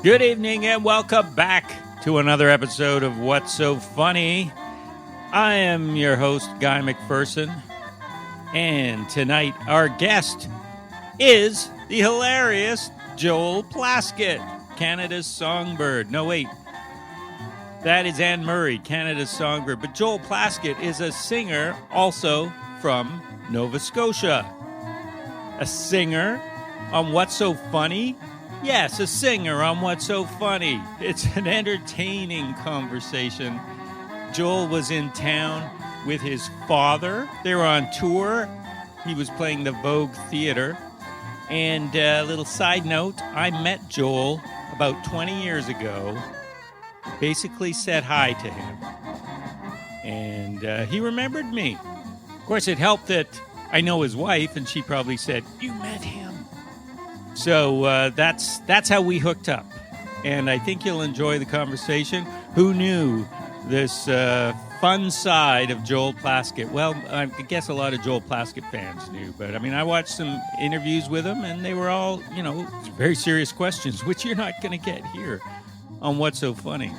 Good evening and welcome back to another episode of What's So Funny. I am your host, Guy McPherson, and tonight our guest is the hilarious Joel Plaskett, Canada's songbird. No, wait. That is Anne Murray, Canada's songbird. But Joel Plaskett is a singer also from Nova Scotia. A singer on What's So Funny? Yes, a singer on What's So Funny. It's an entertaining conversation. Joel was in town with his father. They were on tour. He was playing the Vogue Theatre. And a little side note, I met Joel about 20 years ago. Basically said hi to him. And he remembered me. Of course, it helped that I know his wife, and she probably said, "You met him." So that's how we hooked up. And I think you'll enjoy the conversation. Who knew this fun side of Joel Plaskett? Well, I guess a lot of Joel Plaskett fans knew. But, I mean, I watched some interviews with him, and they were all, very serious questions, which you're not going to get here on What's So Funny.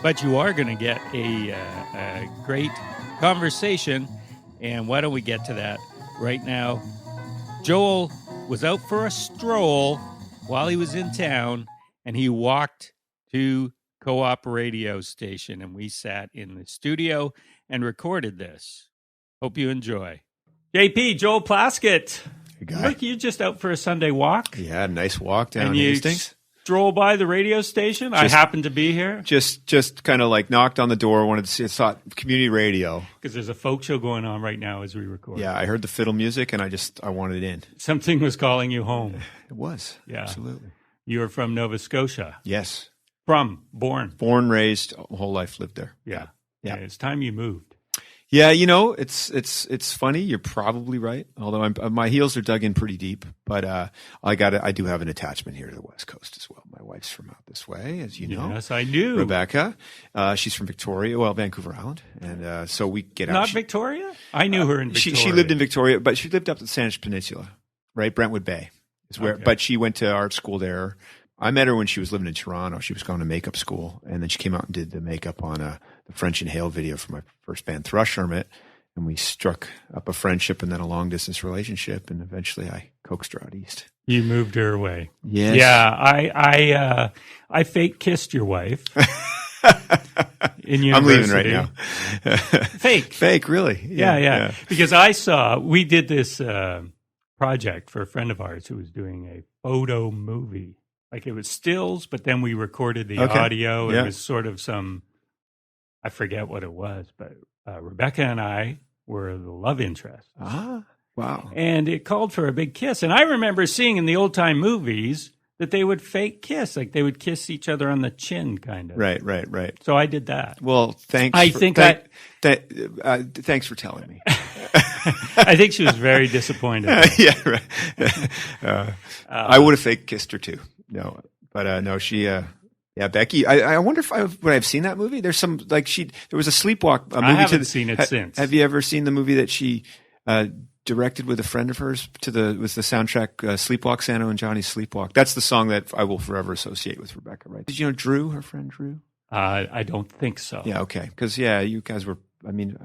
But you are going to get a great conversation. And why don't we get to that right now? Joel was out for a stroll while he was in town, and he walked to Co-op radio station, and we sat in the studio and recorded this. Hope you enjoy. JP, Joel Plaskett. Hey, Guy. Look, you're just out for a Sunday walk. Yeah, nice walk down Hastings. Stroll by the radio station. I happened to be here. Just kind of like knocked on the door, wanted to see, thought community radio. Because there's a folk show going on right now as we record. Yeah, I heard the fiddle music and I wanted in. Something was calling you home. It was. Yeah. Absolutely. You were from Nova Scotia. Yes. Born, raised, whole life lived there. Yeah. It's time you moved. Yeah, it's funny. You're probably right. Although my heels are dug in pretty deep, but I do have an attachment here to the West Coast as well. My wife's from out this way, as you know. Yes, I do. Rebecca, she's from Vancouver Island, and so we get out. Not Victoria? I knew her in Victoria. She lived in Victoria, but she lived up the Saanich Peninsula, right? Brentwood Bay is where. Okay. But she went to art school there. I met her when she was living in Toronto. She was going to makeup school, and then she came out and did the makeup on the French Inhale video for my first band, Thrush Hermit, and we struck up a friendship and then a long-distance relationship, and eventually I coaxed her out east. You moved her away. Yes. Yeah, I fake kissed your wife in university. I'm leaving right now. Fake, really? Yeah. Because we did this project for a friend of ours who was doing a photo movie. Like it was stills, but then we recorded the audio. It was sort of I forget what it was, but Rebecca and I were the love interest. Ah, wow. And it called for a big kiss. And I remember seeing in the old time movies that they would fake kiss, like they would kiss each other on the chin, kind of. Right. So I did that. Well, thanks. Thanks for telling me. I think she was very disappointed. Yeah, right. I would have fake kissed her too. No, but no, she. Yeah, Becky. I wonder if would I have seen that movie. There's some there was a Sleepwalk movie. I haven't seen it since. Have you ever seen the movie that she directed with a friend of hers with the soundtrack Sleepwalk, Santa and Johnny's Sleepwalk? That's the song that I will forever associate with Rebecca. Right? Did you know Drew, her friend Drew? I don't think so. Yeah, okay, because you guys were. I mean.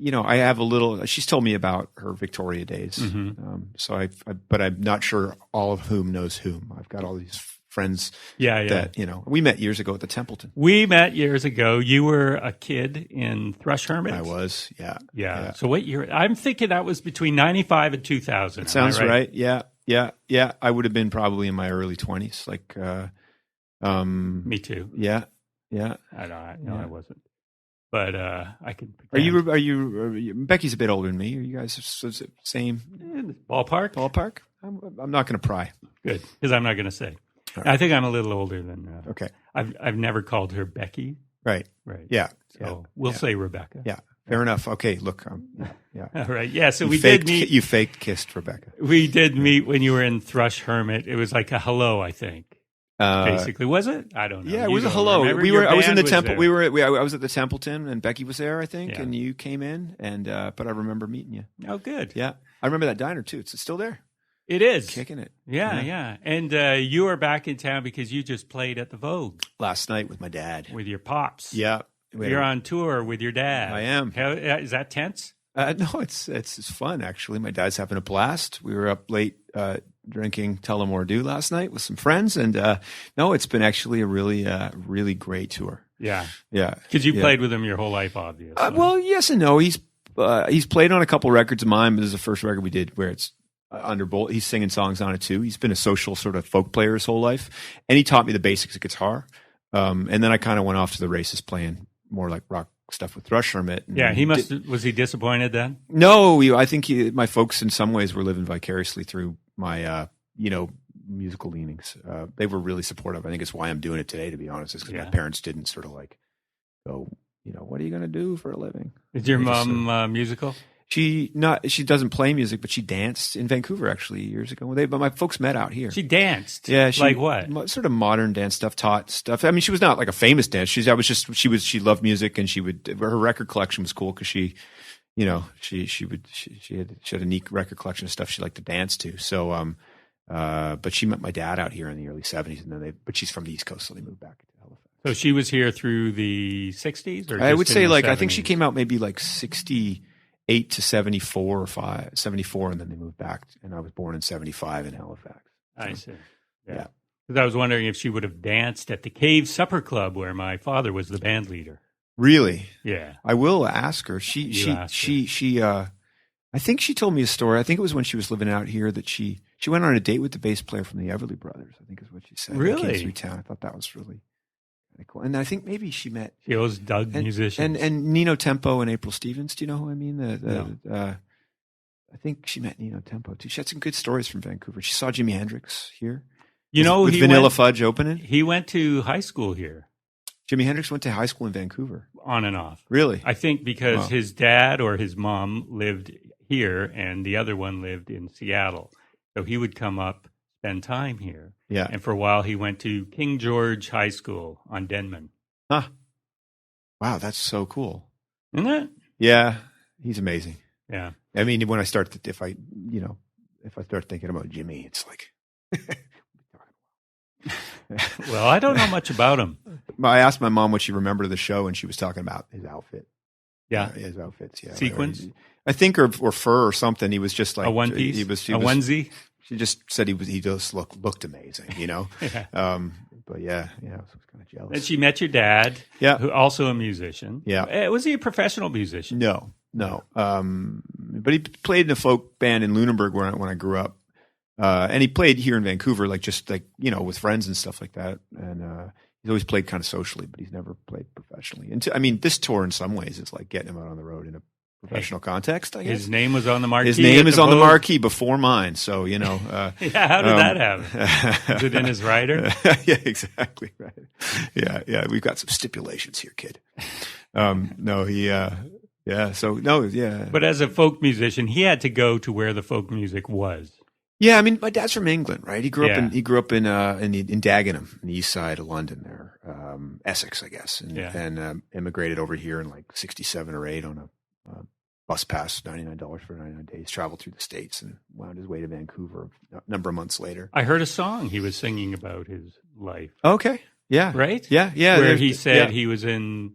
I have a little. She's told me about her Victoria days. Mm-hmm. But I'm not sure all of whom knows whom. I've got all these friends. Yeah. That we met years ago at the Templeton. We met years ago. You were a kid in Thrush Hermit. I was. Yeah. So what year? I'm thinking that was between 95 and 2000. It sounds right. Yeah. I would have been probably in my early 20s. Me too. Yeah. I wasn't. But I can. Are you? Becky's a bit older than me. Are you guys same ballpark? I'm not going to pry. Good, because I'm not going to say. Right. I think I'm a little older than. Okay. I've never called her Becky. Right. Yeah. So we'll say Rebecca. Yeah. Fair enough. Okay. Look. Yeah. All right. Yeah. So we did meet. You faked kissed Rebecca. We did meet when you were in Thrush Hermit. It was like a hello, I think. Basically, was it? I don't know. Yeah, it was a hello. I was in the temple. I was at the Templeton, and Becky was there, I think, and you came in, and but I remember meeting you. Oh, good. Yeah, I remember that diner too. It's still there. It is. Kicking it. Yeah. And you are back in town because you just played at the Vogue. Last night with my dad. With your pops. Yeah. You're on tour with your dad. I am. Is that tense? No, it's fun, actually. My dad's having a blast. We were up late drinking Tullamore Dew last night with some friends. And no, it's been actually a really great tour. Yeah. Yeah. Because you played with him your whole life, obviously. Well, yes and no. He's played on a couple records of mine, but this is the first record we did where it's under Bolt. He's singing songs on it too. He's been a social sort of folk player his whole life, and he taught me the basics of guitar. And then I kind of went off to the races playing more like rock stuff with Thrush Hermit. Yeah, was he disappointed then? No, I think my folks in some ways were living vicariously through my musical leanings. They were really supportive. I think it's why I'm doing it today, to be honest, is because my parents didn't sort of like go, what are you going to do for a living? Is your mom musical? She doesn't play music, but she danced in Vancouver actually years ago. But my folks met out here. She danced? Yeah. Like what? Sort of modern dance stuff, taught stuff. I mean, she was not like a famous dancer. She loved music, and her record collection was cool because she had a neat record collection of stuff she liked to dance to. So, but she met my dad out here in the early 70s, and but she's from the East Coast, so they moved back to Halifax. So she was here through the 60s? Or I would say I think she came out maybe like 68 to 74 or 74, and then they moved back. And I was born in 75 in Halifax. So, I see. Yeah. Because I was wondering if she would have danced at the Cave Supper Club where my father was the band leader. Really? Yeah. I will ask her. I think she told me a story. I think it was when she was living out here that she went on a date with the bass player from the Everly Brothers, I think is what she said. Really? They came through town. I thought that was really cool. And I think maybe she met. She always dug musicians. And Nino Tempo and April Stevens. Do you know who I mean? I think she met Nino Tempo too. She had some good stories from Vancouver. She saw Jimi Hendrix here. With Vanilla Fudge opening. He went to high school here. Jimi Hendrix went to high school in Vancouver. On and off. Really? I think because his dad or his mom lived here and the other one lived in Seattle. So he would come up, spend time here. Yeah. And for a while he went to King George High School on Denman. Huh. Wow, that's so cool. Isn't it? Yeah. He's amazing. Yeah. I mean, when I start if I start thinking about Jimmy, it's like Well, I don't know much about him. I asked my mom what she remembered of the show, and she was talking about his outfit. Yeah. His outfits, yeah. Sequins? I think, or fur or something. He was just like a one piece? He was onesie? She just said he just looked amazing, Yeah. But yeah, I was kind of jealous. And she met your dad, who also a musician. Yeah. Was he a professional musician? No. But he played in a folk band in Lunenburg when I grew up. And he played here in Vancouver, with friends and stuff like that. And he's always played kind of socially, but he's never played professionally. And this tour, in some ways, is like getting him out on the road in a professional context, I guess. His name was on the marquee. His name is on the marquee before mine, so Yeah, how did that happen? Is it in his rider? Yeah, exactly right. Yeah. We've got some stipulations here, kid. But as a folk musician, he had to go to where the folk music was. Yeah, I mean, my dad's from England, right? He grew up in Dagenham, in the east side of London, there, Essex, I guess, and immigrated over here in like '67 or '8 on a bus pass, $99 for 99 days. Traveled through the States and wound his way to Vancouver a number of months later. I heard a song he was singing about his life. Okay, yeah, right, yeah. Where he said he was in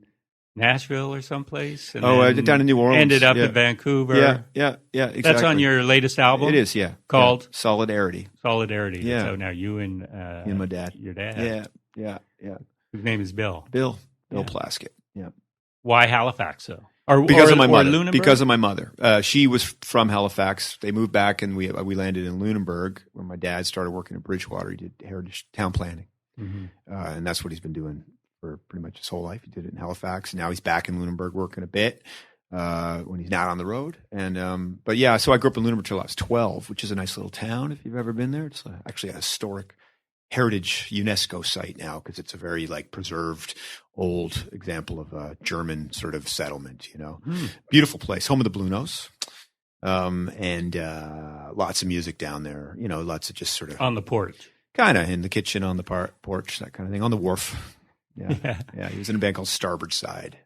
Nashville or someplace. And down in New Orleans. Ended up in Vancouver. Yeah, exactly. That's on your latest album? It is, yeah. Called? Solidarity. Yeah. So now you and my dad. Your dad. Yeah. His name is Bill. Bill Plaskett, yeah. Why Halifax, though? Because of my mother. Lunenburg? Because of my mother. She was from Halifax. They moved back, and we landed in Lunenburg, where my dad started working in Bridgewater. He did heritage town planning. Mm-hmm. And that's what he's been doing for pretty much his whole life. He did it in Halifax. And now he's back in Lunenburg working a bit when he's not on the road. And so I grew up in Lunenburg till I was 12, which is a nice little town if you've ever been there. It's actually a historic heritage UNESCO site now because it's a very preserved old example of a German sort of settlement, Beautiful place, home of the Blue Nose. And lots of music down there, lots of just sort of on the porch, kind of in the kitchen, on the porch, that kind of thing, on the wharf. Yeah. He was in a band called Starboard Side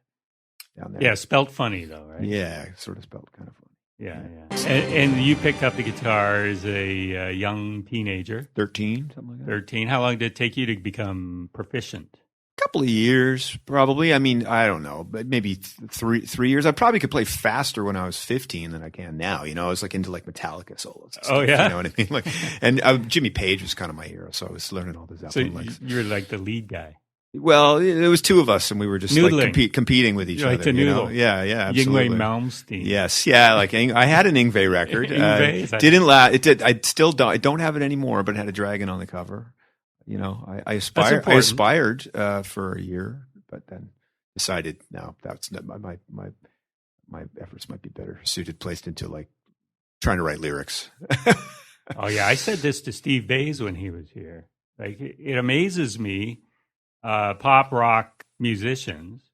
down there. Yeah, spelt funny though, right? Yeah, sort of spelt kind of funny. Yeah. And you picked up the guitar as a young teenager. 13, something like that. 13. How long did it take you to become proficient? Couple of years, probably. I mean, I don't know, but maybe 3 years. I probably could play faster when I was 15 than I can now. You know, I was like into like Metallica solos. And stuff, yeah, you know what I mean? Like, and Jimmy Page was kind of my hero, so I was learning all the Zeppelin licks. You were like the lead guy. Well, it was two of us, and we were just like competing with each other. Like you know? Yeah, absolutely. Yngwie Malmsteen. Yes, yeah. Like I had an Yngwie record. Didn't last. It did. I still don't. I don't have it anymore, but it had a dragon on the cover. You know, I aspired for a year, but then decided no, that's not my efforts might be better suited placed into like trying to write lyrics. Oh yeah, I said this to Steve Bays when he was here. Like it amazes me, pop rock musicians.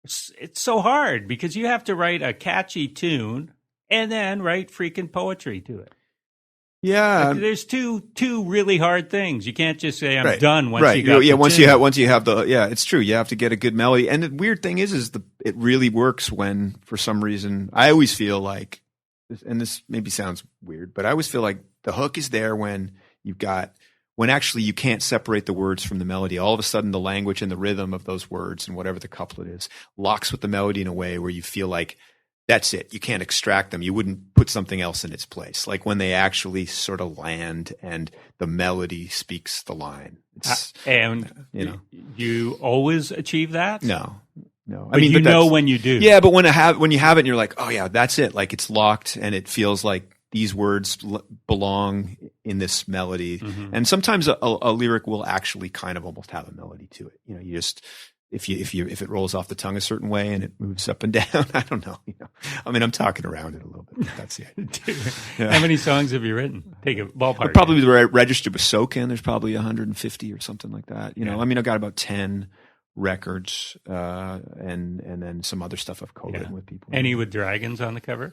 It's so hard because you have to write a catchy tune and then write freaking poetry to it. Yeah, like, there's two really hard things. You can't just say I'm done once you got once you have the it's true. You have to get a good melody. And the weird thing is it really works when for some reason I always feel like, and this maybe sounds weird, but I always feel like the hook is there when actually you can't separate the words from the melody. All of a sudden the language and the rhythm of those words and whatever the couplet is locks with the melody in a way where you feel like that's it. You can't extract them. You wouldn't put something else in its place. Like when they actually sort of land and the melody speaks the line. And you know, you always achieve that? No. I mean, you know when you do. Yeah, but when you have it and you're like, oh yeah, that's it. Like it's locked and it feels like these words belong in this melody. Mm-hmm. And sometimes a lyric will actually kind of almost have a melody to it. You know, you just if it rolls off the tongue a certain way and it moves up and down, I don't know. You know, I mean, I'm talking around it a little bit. But that's the idea. How many songs have you written? Take a ballpark. Probably registered with Soken. There's probably 150 or something like that. You know, I mean, I've got about 10 records and then some other stuff I've co-written with people. Any with dragons on the cover?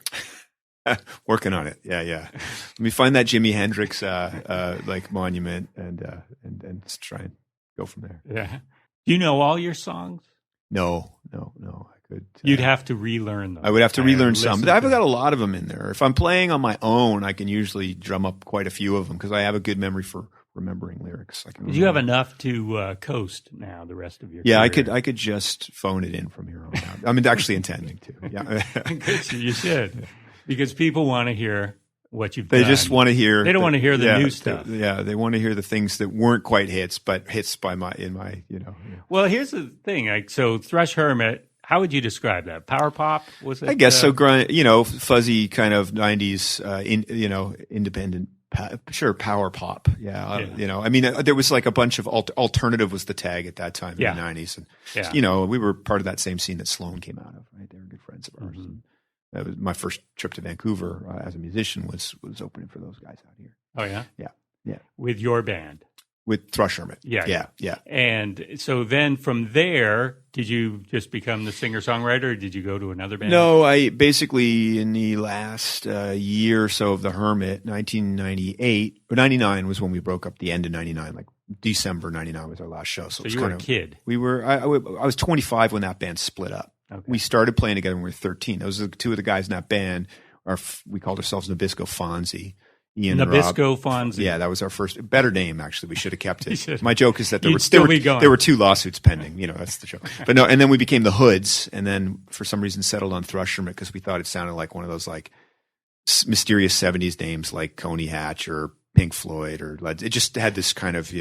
Working on it. Yeah. Let me find that Jimi Hendrix like monument and try and go from there. Yeah. Do you know all your songs? No. I could. You'd have to relearn them. I would have to relearn some. But I've got a lot of them in there. If I'm playing on my own, I can usually drum up quite a few of them because I have a good memory for remembering lyrics. You have enough to coast now the rest of your career. I could just phone it in from here on out. I'm actually intending to. Yeah. You should. Because people want to hear what you've done. They just want to hear. They don't want to hear the new stuff. They want to hear the things that weren't quite hits, but hits Well, here's the thing. Like, so Thrush Hermit, how would you describe that? Power pop? Was it? I guess so. Fuzzy kind of 90s, independent. Power pop. I mean, there was like a bunch of alternative was the tag at that time in the 90s, and we were part of that same scene that Sloan came out of. Right, they were good friends of ours. Mm-hmm. That was my first trip to Vancouver as a musician was opening for those guys out here. Oh yeah, yeah. With your band, with Thrush Hermit. Yeah. And so then from there, did you just become the singer-songwriter, or did you go to another band? No, I basically in the last year or so of the Hermit, 1998 or 99 was when we broke up. The end of 99, like December 99 was our last show. So you were a kid. We were. I was 25 when that band split up. Okay. We started playing together when we were 13. Those are two of the guys in that band. We called ourselves Nabisco Fonzie. Ian and Nabisco Rob. Fonzie. Yeah, that was our first better name. Actually, we should have kept it. My joke is that there were 2 lawsuits pending. You know, that's the joke. But no, and then we became the Hoods, and then for some reason settled on Thrush Hermit because we thought it sounded like one of those like mysterious 70s names like Coney Hatch or Pink Floyd or Led. It just had this kind of, we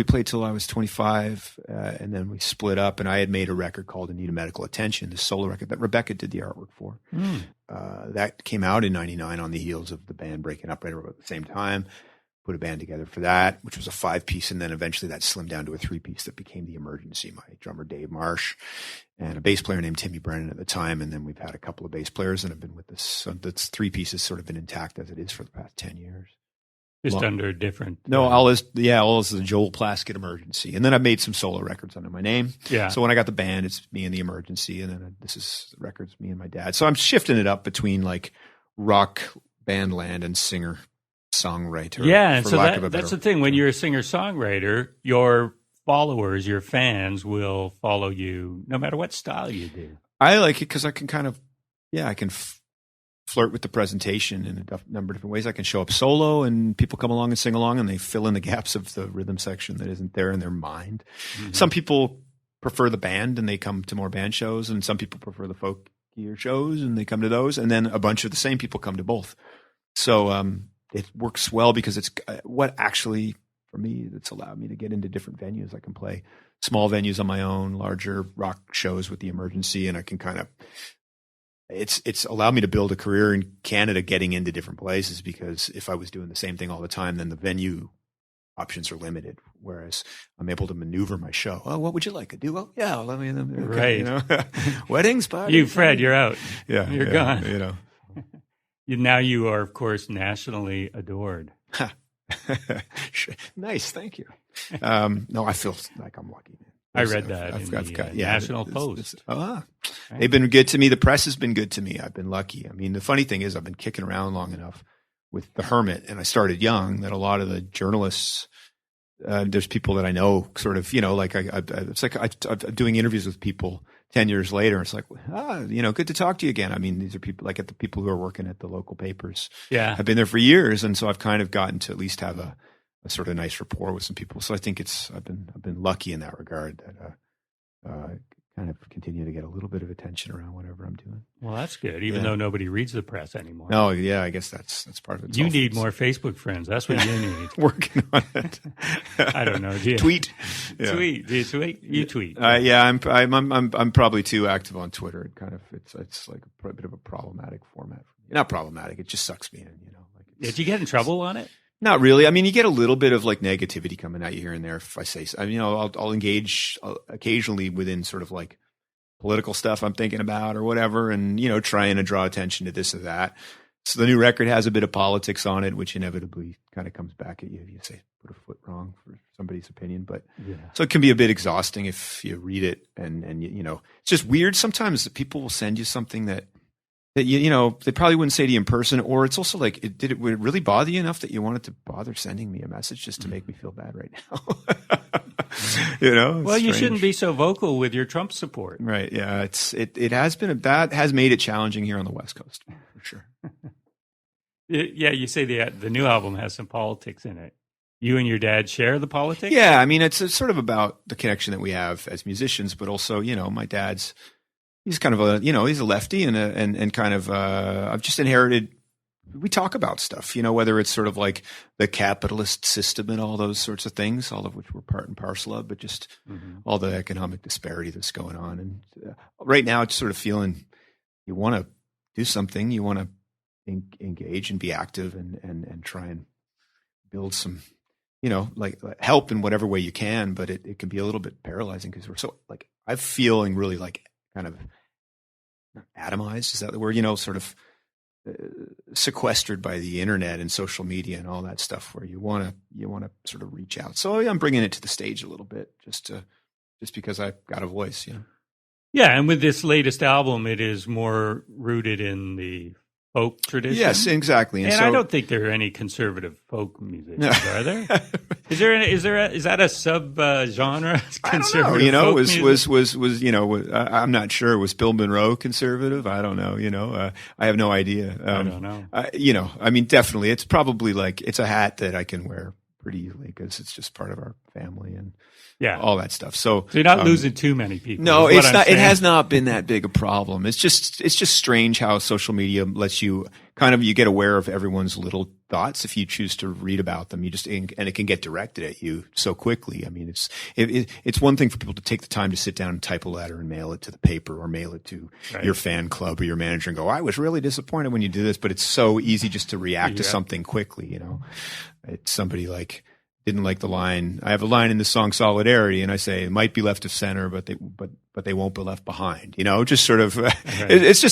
played till I was 25 and then we split up, and I had made a record called "In Need of Medical Attention," this solo record that Rebecca did the artwork for. That came out in 99 on the heels of the band breaking up right about the same time. Put a band together for that, which was a 5-piece, and then eventually that slimmed down to a 3-piece that became The Emergency. My drummer Dave Marsh and a bass player named Timmy Brennan at the time, and then we've had a couple of bass players, and I've been with this. So that's 3 pieces sort of been intact as it is for the past 10 years. Just under different. No, all is the Joel Plaskett Emergency, and then I've made some solo records under my name. Yeah. So when I got the band, it's me and The Emergency, and then this is records me and my dad. So I'm shifting it up between like rock band land and singer songwriter. Yeah, and so that's the thing. When you're a singer-songwriter, your followers, your fans will follow you no matter what style you do. I like it because I can kind of, I can flirt with the presentation in a number of different ways. I can show up solo and people come along and sing along and they fill in the gaps of the rhythm section that isn't there in their mind. Mm-hmm. Some people prefer the band and they come to more band shows, and some people prefer the folkier shows and they come to those. And then a bunch of the same people come to both. So it works well because it's what actually, for me, it's allowed me to get into different venues. I can play small venues on my own, larger rock shows with the Emergency, and I can kind of, it's allowed me to build a career in Canada getting into different places, because if I was doing the same thing all the time, then the venue options are limited. Whereas I'm able to maneuver my show. Oh, what would you like to do? Oh, yeah, let me, okay, right. You know? Weddings, parties. You, Fred, you're out. Yeah. You're gone. You know. Now you are, of course, nationally adored. Nice. Thank you. No, I feel like I'm lucky. I read that in the National Post. They've been good to me. The press has been good to me. I've been lucky. I mean, the funny thing is I've been kicking around long enough with The Hermit, and I started young, that a lot of the journalists, there's people that I know sort of, like it's like I'm doing interviews with people 10 years later. It's like, good to talk to you again. I mean, these are people like the people who are working at the local papers. Yeah. I've been there for years. And so I've kind of gotten to at least have a sort of nice rapport with some people. So I think I've been lucky in that regard, that kind of continue to get a little bit of attention around whatever I'm doing. Well, that's good, even though nobody reads the press anymore. No, yeah, I guess that's part of it. You need more Facebook friends. That's what you need. Working on it. I don't know. Do you tweet? Yeah. Tweet? Do you tweet? You tweet? Yeah, I'm probably too active on Twitter. It kind of it's like a bit of a problematic format. Not problematic. It just sucks me in. Did you get in trouble on it? Not really. I mean, you get a little bit of like negativity coming at you here and there. If I say, I'll engage occasionally within sort of like political stuff I'm thinking about or whatever, and trying to draw attention to this or that. So the new record has a bit of politics on it, which inevitably kind of comes back at you if you say put a foot wrong for somebody's opinion. But so it can be a bit exhausting if you read it, and it's just weird sometimes that people will send you something that they probably wouldn't say to you in person, or it's also like, would it really bother you enough that you wanted to bother sending me a message just to make me feel bad right now? Well, you shouldn't be so vocal with your Trump support. Right. Yeah. It has been, that has made it challenging here on the West Coast, for sure. Yeah. You say the new album has some politics in it. You and your dad share the politics? Yeah. I mean, it's sort of about the connection that we have as musicians, but also, my dad's, he's kind of he's a lefty and kind of, I've just inherited, we talk about stuff, whether it's sort of like the capitalist system and all those sorts of things, all of which we're part and parcel of, but just all the economic disparity that's going on. And right now it's sort of feeling you want to do something, you want to engage and be active and try and build some, like help in whatever way you can, but it can be a little bit paralyzing because we're so like, I'm feeling really like kind of atomized. Is that the word? Sort of sequestered by the internet and social media and all that stuff, where you want to sort of reach out. So I'm bringing it to the stage a little bit, just because I've got a voice. Yeah, and with this latest album, it is more rooted in the folk tradition. Yes, exactly. And I don't think there are any conservative folk musicians, are there? Is that a sub genre? Conservative? I don't know. Was I'm not sure. Was Bill Monroe conservative? I don't know. I have no idea. I don't know. I mean, definitely, it's probably like it's a hat that I can wear pretty easily because it's just part of our family and all that stuff. So you're not losing too many people. No, it's not. It has not been that big a problem. It's just strange how social media lets you you get aware of everyone's little thoughts if you choose to read about them. And it can get directed at you so quickly. I mean, it's one thing for people to take the time to sit down and type a letter and mail it to the paper or mail it to your fan club or your manager and go, I was really disappointed when you did this, but it's so easy just to react to something quickly. It's somebody like, didn't like the line. I have a line in the song Solidarity, and I say it might be left of center, but they won't be left behind. Just sort of, it's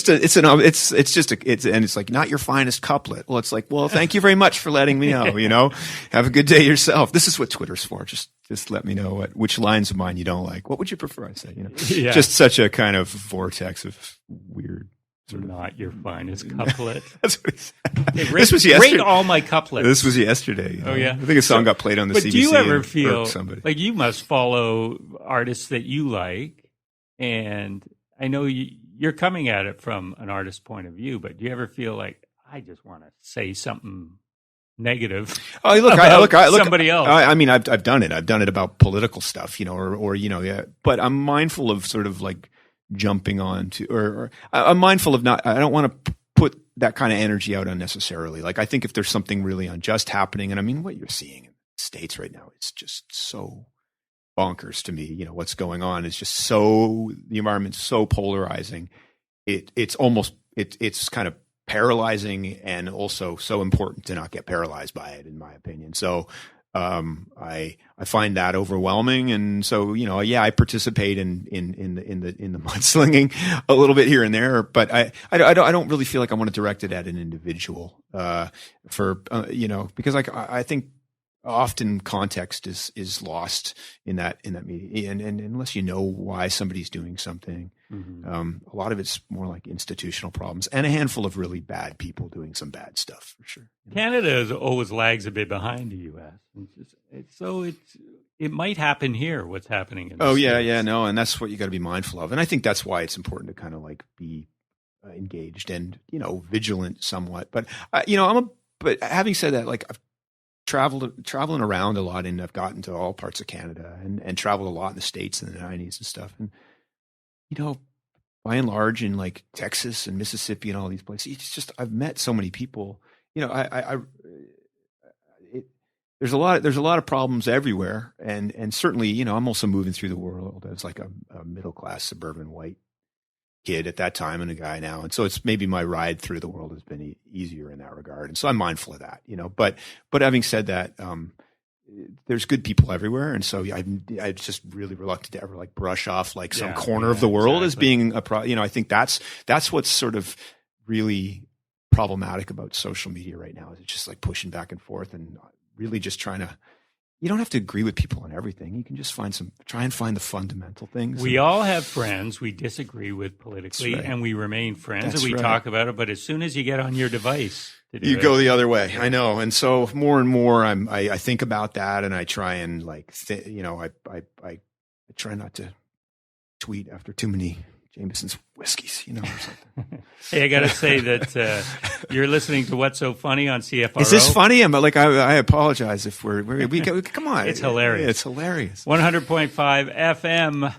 like not your finest couplet. Well, it's like, well, thank you very much for letting me know. Have a good day yourself. This is what Twitter's for. Just let me know which lines of mine you don't like. What would you prefer? I say, just such a kind of vortex of weird. Not your finest couplet. That's what he said. Hey, this was yesterday. Rate all my couplets. This was yesterday. Oh, yeah. I think a song got played on the CBC. But do you ever feel like you must follow artists that you like? And I know you you're coming at it from an artist's point of view, but do you ever feel like, I just want to say something negative about somebody else? I mean, I've done it. I've done it about political stuff, or yeah. But I'm mindful of sort of like jumping on to, or I'm mindful of not. I don't want to put that kind of energy out unnecessarily. Like, I think if there's something really unjust happening, and I mean, what you're seeing in the States right now, it's just so bonkers to me. What's going on is just the environment's so polarizing. It's almost kind of paralyzing, and also so important to not get paralyzed by it, in my opinion. So I find that overwhelming, and so I participate in the mudslinging a little bit here and there, but I don't really feel like I want to direct it at an individual because I think often context is lost in that media, and unless you know why somebody's doing something, a lot of it's more like institutional problems and a handful of really bad people doing some bad stuff, for sure. Canada always lags a bit behind the U.S. It might happen here. What's happening in the States. And that's what you got to be mindful of, and I think that's why it's important to kind of like be engaged and vigilant somewhat. But but having said that, like, I've traveling around a lot, and I've gotten to all parts of Canada and traveled a lot in the States in the 90s and stuff. And, by and large, in like Texas and Mississippi and all these places, it's just, I've met so many people, there's a lot of problems everywhere. And certainly, I'm also moving through the world as like a middle-class suburban white kid at that time and a guy now. And so it's maybe my ride through the world has been easier in that regard. And so I'm mindful of that, but having said that, there's good people everywhere. And so I'm just really reluctant to ever like brush off like some corner of the world as being I think that's what's sort of really problematic about social media right now, is it's just like pushing back and forth and really just trying to, you don't have to agree with people on everything. You can just try and find the fundamental things. We all have friends we disagree with politically, and we remain friends, and we talk about it. But as soon as you get on your device, you go the other way. I know. And so more and more, I think about that, and I try and like, I try not to tweet after too many Jameson's whiskeys, or something. Hey, I got to say that you're listening to What's So Funny on CFRO. Is this funny? I'm like, I apologize if we come on. It's hilarious. It's hilarious. 100.5 FM,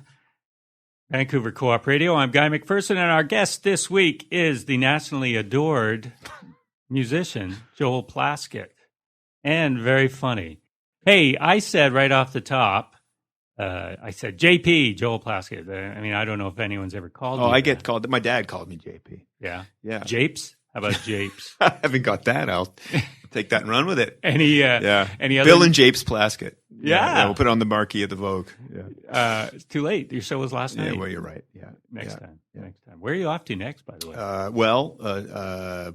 Vancouver Co-op Radio. I'm Guy McPherson, and our guest this week is the nationally adored musician, Joel Plaskett, and very funny. Hey, I said right off the top, I said JP, Joel Plaskett. I mean, I don't know if anyone's ever called me. Oh, I get called. My dad called me JP. Yeah. Yeah. Japes? How about Japes? I haven't got that. I'll take that and run with it. Any other? Bill and Japes Plaskett. Yeah. We'll put it on the marquee at the Vogue. Yeah. It's too late. Your show was last night. Yeah, well, you're right. Yeah. Next time. Where are you off to next, by the way?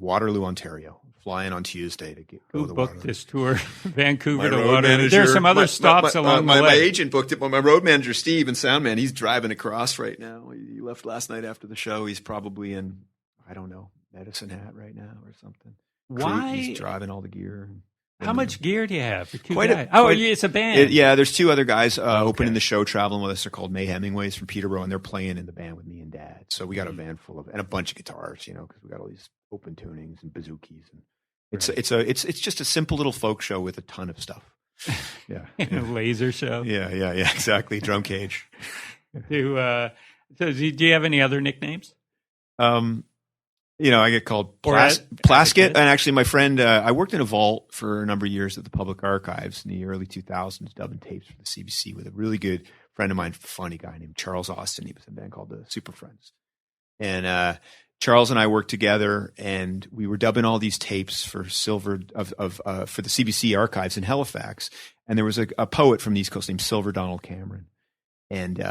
Waterloo, Ontario. Flying on Tuesday to go Who to booked Waterloo. this tour? Vancouver My to road Waterloo. manager, There's some other stops along the way. My agent booked it. Well, my road manager, Steve, and sound man, he's driving across right now. He left last night after the show. He's probably in, I don't know, Medicine Hat right now or something. Why? He's driving all the gear. How much gear do you have for two Quite guys? It's a band. There's two other guys opening the show, traveling with us. They're called May Hemingways from Peterborough, and they're playing in the band with me and Dad. So we got a van full of, and a bunch of guitars, because we got all these open tunings and bazookies, and it's just a simple little folk show with a ton of stuff. Yeah, A laser show. Yeah, exactly. Drum cage. So do you have any other nicknames? I get called Plaskett, and actually my friend, I worked in a vault for a number of years at the Public Archives in the early 2000s, dubbing tapes for the CBC with a really good friend of mine, funny guy named Charles Austin. He was in a band called the Super Friends. And Charles and I worked together, and we were dubbing all these tapes for for the CBC archives in Halifax. And there was a poet from the East Coast named Silver Donald Cameron. And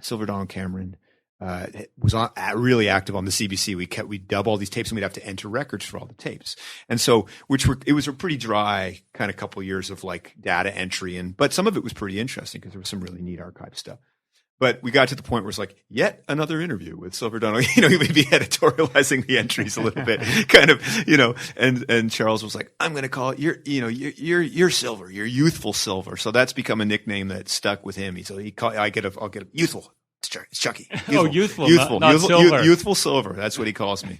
Silver Donald Cameron was really active on the CBC. We'd dub all these tapes, and we'd have to enter records for all the tapes. And so, it was a pretty dry kind of couple years of like data entry, but some of it was pretty interesting because there was some really neat archive stuff. But we got to the point where it's like, yet another interview with Silver Donald. He would be editorializing the entries a little bit, kind of, and Charles was like, I'm going to call it you're Silver, you're youthful Silver. So that's become a nickname that stuck with him. I'll get a youthful. It's It's Chucky. Youthful, not silver. Youthful Silver. That's what he calls me.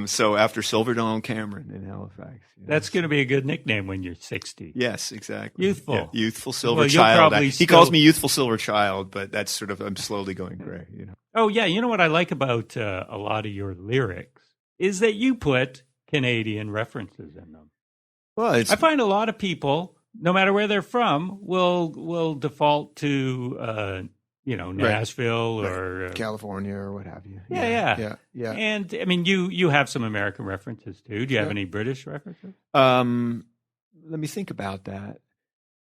So after Silver Dome Cameron in Halifax. That's going to be a good nickname when you're 60. Yes, exactly. Youthful. Yeah, Youthful Silver Child. He calls me Youthful Silver Child, but that's sort of, I'm slowly going gray. Oh, yeah. You know what I like about a lot of your lyrics is that you put Canadian references in them. Well, I find a lot of people, no matter where they're from, will default to Nashville or California or what have you. Yeah. And I mean, you have some American references too. Do you have any British references? Let me think about that.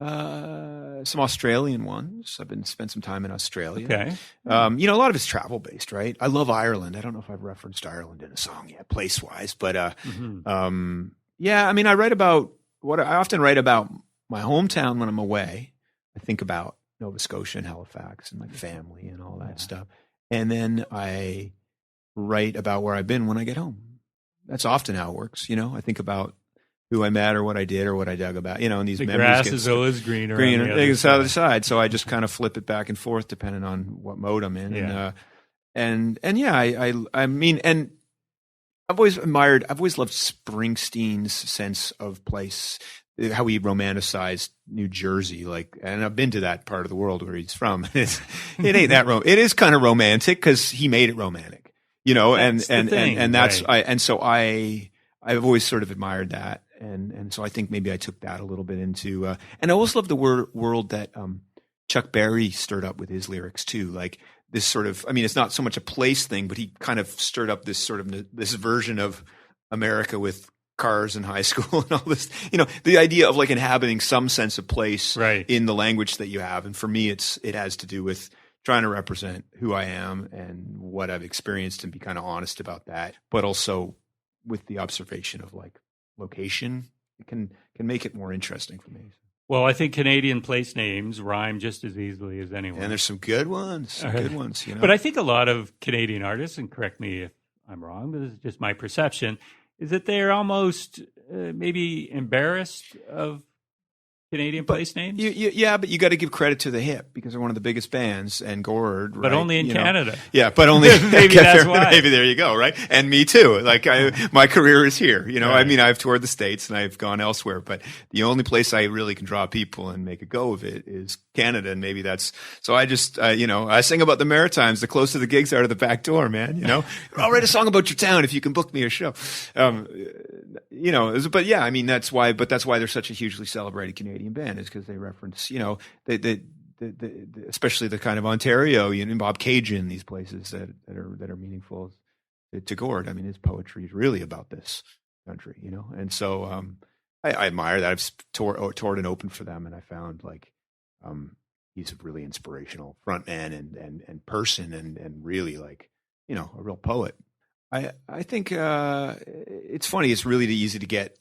Some Australian ones. I've spent some time in Australia. Okay. A lot of it's travel based, right? I love Ireland. I don't know if I've referenced Ireland in a song yet, place wise, but I mean, I often write about my hometown when I'm away. I think about Nova Scotia and Halifax and my family and all that stuff. And then I write about where I've been when I get home. That's often how it works. I think about who I met or what I did or what I dug about, and these memories. The grass is always greener on the other side. So I just kind of flip it back and forth depending on what mode I'm in. Yeah. I mean, and I've always loved Springsteen's sense of place, how he romanticized New Jersey, and I've been to that part of the world where he's from. It ain't that it is kind of romantic because he made it romantic, I've always sort of admired that, and so I think maybe I took that a little bit into, and I always loved the world that Chuck Berry stirred up with his lyrics too, like this sort of, I mean, it's not so much a place thing, but he kind of stirred up this sort of this version of America with cars in high school and all this, the idea of inhabiting some sense of place in the language that you have. And for me, it has to do with trying to represent who I am and what I've experienced and be kind of honest about that, but also with the observation of location, it can make it more interesting for me. Well, I think Canadian place names rhyme just as easily as anyone. And there's some good ones, But I think a lot of Canadian artists, and correct me if I'm wrong, but this is just my perception, is that they're almost maybe embarrassed of Canadian place names? But you got to give credit to the Hip because they're one of the biggest bands, and Gord, right? But only in Canada. Yeah, but only maybe that's why. Maybe there you go, right? And me too. My career is here. I mean, I've toured the States and I've gone elsewhere, but the only place I really can draw people and make a go of it is Canada, and maybe that's so. I just I sing about the Maritimes. The closer the gigs are to the back door, man. I'll write a song about your town if you can book me a show. But yeah, I mean that's why they're such a hugely celebrated Canadian band is because they reference the especially the kind of Ontario, Bob Cajun, these places that are meaningful to Gord. I mean, his poetry is really about this country, and so I admire that. I've toured and opened for them, and I found he's a really inspirational frontman and person and really a real poet. I think it's funny. It's really easy to get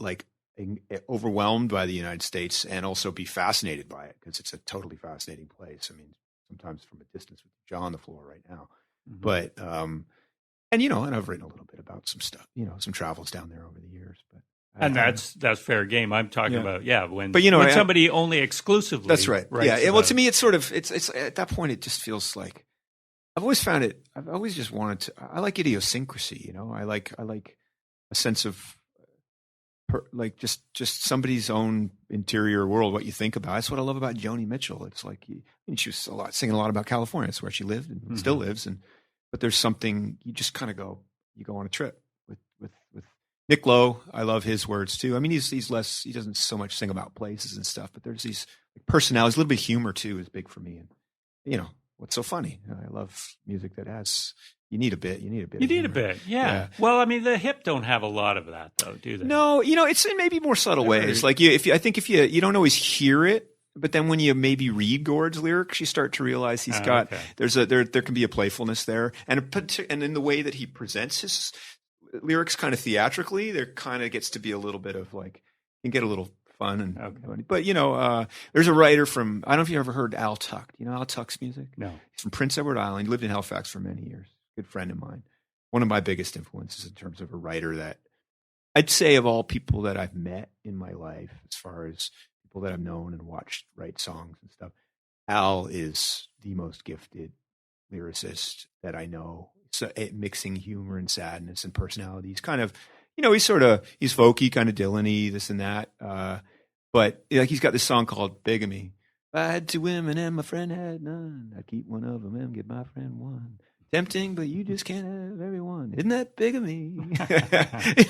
overwhelmed by the United States and also be fascinated by it because it's a totally fascinating place. I mean, sometimes from a distance with the jaw on the floor right now, but and I've written a little bit about some stuff, some travels down there over the years, but. And that's fair game. I'm talking about when somebody only exclusively. That's right. Yeah. Well, to me, it's sort of it's at that point it just feels like I've always found it. I've always just wanted to. I like idiosyncrasy. I like a sense of just somebody's own interior world. What you think about. That's what I love about Joni Mitchell. It's she was singing a lot about California. That's where she lived and still lives. But there's something you just kind of go. You go on a trip with Nick Lowe. I love his words too. I mean, he's less. He doesn't so much sing about places and stuff, but there's these personalities. A little bit of humor too is big for me. And what's so funny? I love music that has. You need a bit. You need a bit. Yeah. Well, I mean, the Hip don't have a lot of that though, do they? No. It's in maybe more subtle ways. I think if you don't always hear it. But then when you maybe read Gord's lyrics, you start to realize he's got there can be a playfulness there, and in the way that he presents his lyrics kind of theatrically, there kind of gets to be a little bit of can get a little fun and funny. But there's a writer from I don't know if you ever heard Al Tuck. Do you know Al Tuck's music? No. He's from Prince Edward Island. He lived in Halifax for many years. Good friend of mine. One of my biggest influences in terms of a writer that I'd say of all people that I've met in my life, as far as people that I've known and watched write songs and stuff, Al is the most gifted lyricist that I know. So mixing humor and sadness and personality. He's kind of, he's folky, kind of Dylan-y, this and that. But like he's got this song called Bigamy. I had 2 women and my friend had none. I'd keep one of them and get my friend one. Tempting, but you just can't have everyone. Isn't that bigamy?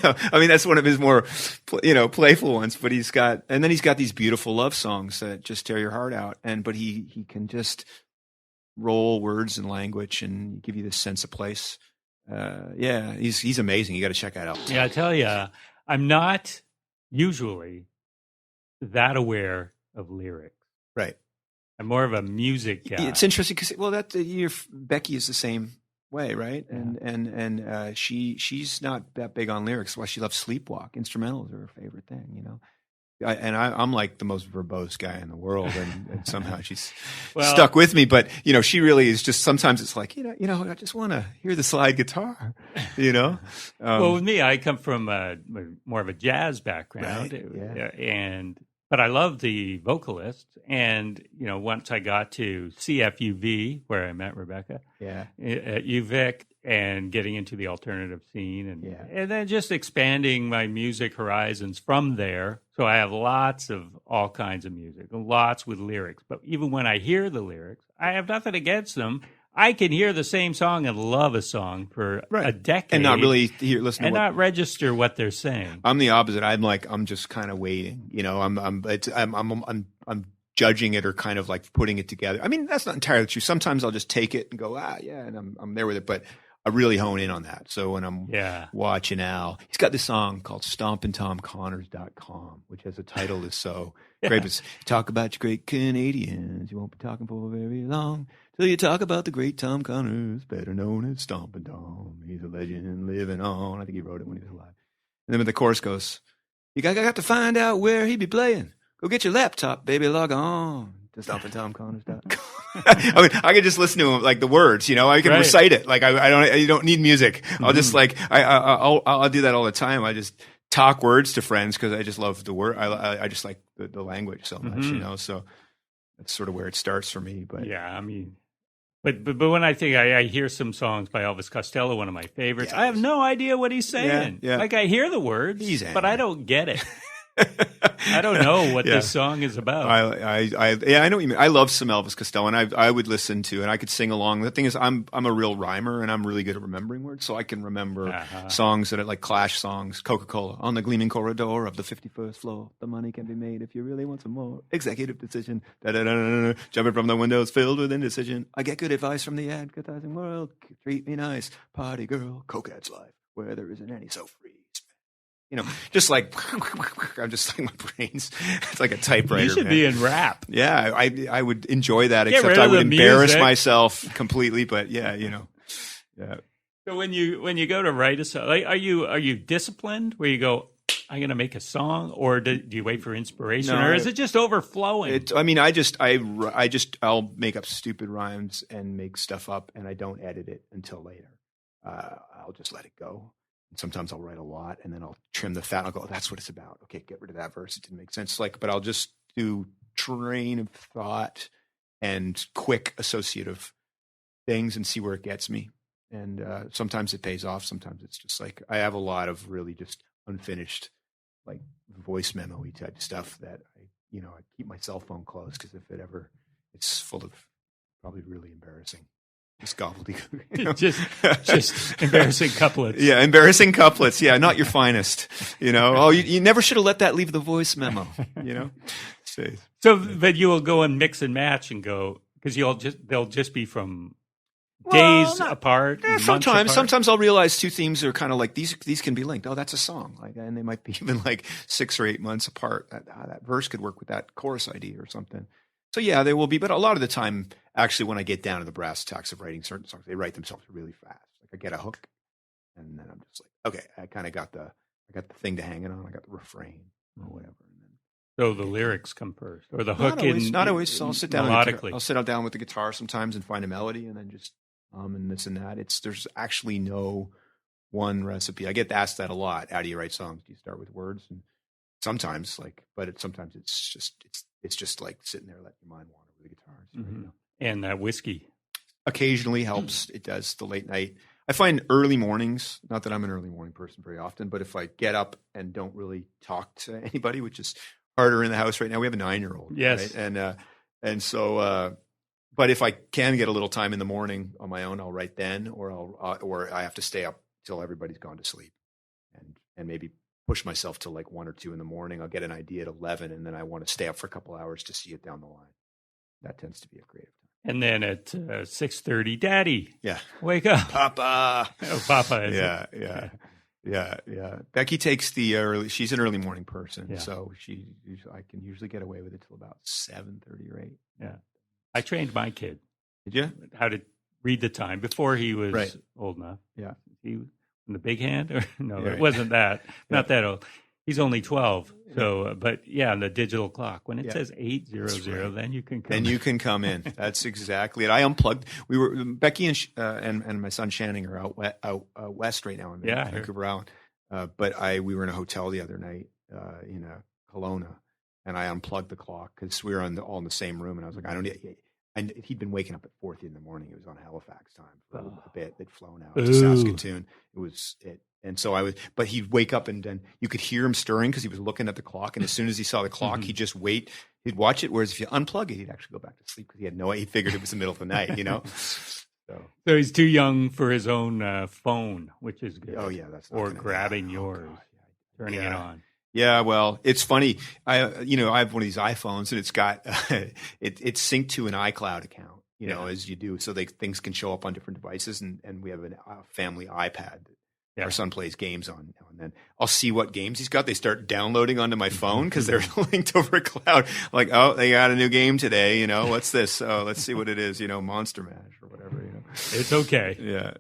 That's one of his more, playful ones. But he's got these beautiful love songs that just tear your heart out. But he can just roll words and language and give you this sense of place. He's amazing. You got to check that out. Yeah, I tell you, I'm not usually that aware of lyrics. Right. I'm more of a music guy. It's interesting because Becky is the same way, right? Yeah. And she's not that big on lyrics. Why she loves Sleepwalk. Instrumentals are her favorite thing, I'm like the most verbose guy in the world, and somehow she's stuck with me. But she really is just. Sometimes it's like I just want to hear the slide guitar. Well, with me, I come from more of a jazz background, right? Yeah. But I love the vocalist, and once I got to CFUV, where I met Rebecca, at UVic, and getting into the alternative scene, and then just expanding my music horizons from there. So I have lots of all kinds of music, lots with lyrics. But even when I hear the lyrics, I have nothing against them. I can hear the same song and love a song for a decade and not really listen and not register what they're saying. I'm the opposite. I'm just kind of waiting. I'm judging it or kind of like putting it together. I mean, that's not entirely true. Sometimes I'll just take it and go, and I'm there with it. But I really hone in on that. So when I'm watching Al, he's got this song called StompinTomConnors.com, which has a title is so great. It's talk about your great Canadians. You won't be talking for very long. So you talk about the great Tom Connors, better known as Stompin' Tom. He's a legend living on. I think he wrote it when he was alive. And then when the chorus goes, you got to find out where he be playing. Go get your laptop, baby, log on to StompinTomConnors.com. I mean, I could just listen to him, like the words, I can recite it. Like you don't need music. I'll just I'll do that all the time. I just talk words to friends because I just love the word. I just like the language so much, so that's sort of where it starts for me. But yeah, I mean. But when I think I hear some songs by Elvis Costello, one of my favorites, I have no idea what he's saying. Yeah. Like I hear the words, but I don't get it. I don't know what this song is about. I know what you mean. I love some Elvis Costello, and I would listen to, and I could sing along. The thing is, I'm a real rhymer, and I'm really good at remembering words, so I can remember songs that are like Clash songs, Coca-Cola, on the gleaming corridor of the 51st floor. The money can be made if you really want some more. Executive decision. Da-da-da-da-da. Jumping from the windows filled with indecision. I get good advice from the advertising world. Treat me nice. Party girl. Coquette's life, where there isn't any so free. Just like I'm just like my brains. It's like a typewriter. You should be in rap. Yeah, I would enjoy that. Except I would embarrass myself completely. But yeah. So when you go to write a song, are you disciplined? Where you go, I'm going to make a song, or do you wait for inspiration, or is it just overflowing? I'll make up stupid rhymes and make stuff up, and I don't edit it until later. I'll just let it go. Sometimes I'll write a lot and then I'll trim the fat. I'll go, that's what it's about. Okay, get rid of that verse. It didn't make sense. But I'll just do train of thought and quick associative things and see where it gets me. And sometimes it pays off. Sometimes it's just like I have a lot of really just unfinished, like voice memo-y type stuff that I keep my cell phone close because if it's full of probably really embarrassing. Just gobbledygook. Just embarrassing couplets. Yeah, embarrassing couplets. Yeah, not your finest. Oh, you never should have let that leave the voice memo. So, but you will go and mix and match and go because they'll just be from days apart. Yeah, sometimes I'll realize two themes are kind of like these can be linked. Oh, that's a song. And they might be even like 6 or 8 months apart. That verse could work with that chorus idea or something. So yeah, there will be, but a lot of the time, actually, when I get down to the brass tacks of writing certain songs, they write themselves really fast. Like I get a hook, and then I'm just like, okay, I kind of got the thing to hang it on. I got the refrain or whatever. And then, so the lyrics come first, or the hook? Not always. So I'll sit down melodically. I'll sit down with the guitar sometimes and find a melody, and then just and this and that. There's actually no one recipe. I get asked that a lot. How do you write songs? Do you start with words? And sometimes sometimes it's just like sitting there letting your mind wander with the guitar. Mm-hmm. And that whiskey. occasionally helps. It does the late night. I find early mornings, not that I'm an early morning person very often, but if I get up and don't really talk to anybody, which is harder in the house right now, we have a 9-year-old. Yes. Right? And so, but if I can get a little time in the morning on my own, I'll write then, or I have to stay up till everybody's gone to sleep and maybe push myself to like 1 or 2 in the morning. I'll get an idea at 11 and then I want to stay up for a couple hours to see it down the line. That tends to be a creative time. And then at 6:30, Daddy, wake up, Papa. Oh, Papa. Yeah. Becky takes the early. She's an early morning person, so I can usually get away with it till about 7:30 or 8. Yeah, I trained my kid. Did you? How to read the time before he was old enough. Yeah, he in the big hand, or no, it wasn't that. Not that old. He's only 12. So, but the digital clock, when it says 8:00, then you can come in. Then you can come in. That's exactly it. I unplugged. Becky and my son Shannon are out west right now in Vancouver Island. But we were in a hotel the other night in Kelowna, and I unplugged the clock because we were all in the same room, and I was like, I don't need. And he'd been waking up at 4:30 in the morning. It was on Halifax time for a bit. They'd flown out to Saskatoon. And so but he'd wake up and then you could hear him stirring because he was looking at the clock. And as soon as he saw the clock, he'd just wait. He'd watch it. Whereas if you unplug it, he'd actually go back to sleep because he figured it was the middle of the night, So he's too young for his own phone, which is good. Oh yeah, that's not or grabbing yours, turning it on. Yeah, well, it's funny. I have one of these iPhones, and it's got it's synced to an iCloud account, as you do, so things can show up on different devices. And we have a family iPad that our son plays games on now and then. I'll see what games he's got. They start downloading onto my phone because they're linked over a cloud. Like, oh, they got a new game today. What's this? Oh, let's see what it is. Monster Mash or whatever. It's okay. Yeah.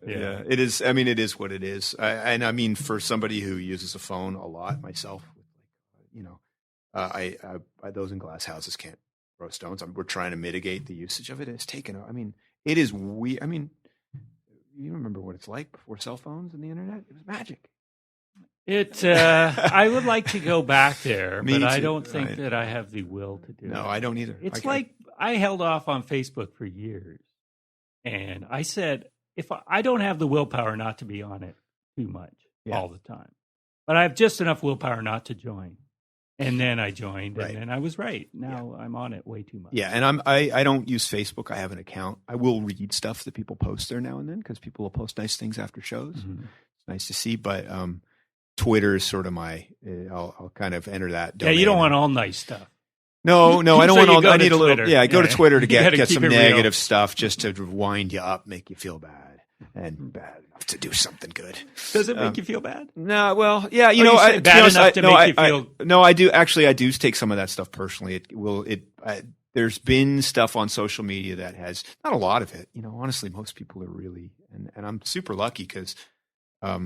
It is. I mean, it is what it is. And I mean, for somebody who uses a phone a lot, myself. Those in glass houses can't throw stones. We're trying to mitigate the usage of it. It's taken. I mean, it is weird. I mean, you remember what it's like before cell phones and the internet? It was magic. I would like to go back there, but too. I don't think that I have the will to do it. No, I don't either. It's I held off on Facebook for years, and I said, if I don't have the willpower not to be on it too much all the time, but I have just enough willpower not to join. And then I joined, and then I was right. Now I'm on it way too much. Yeah, and I don't use Facebook. I have an account. I will read stuff that people post there now and then because people will post nice things after shows. Mm-hmm. It's nice to see. But Twitter is sort of I'll kind of enter that domain. Yeah, you don't want all nice stuff. No, I don't want all. I need a little. Twitter. Yeah, I go to Twitter to get some negative real stuff just to wind you up, make you feel bad, and bad enough to do something good. Does it make you feel bad? No, well, yeah, I do. Actually, I do take some of that stuff personally. There's been stuff on social media that has not a lot of it. Honestly, most people are really, and I'm super lucky because I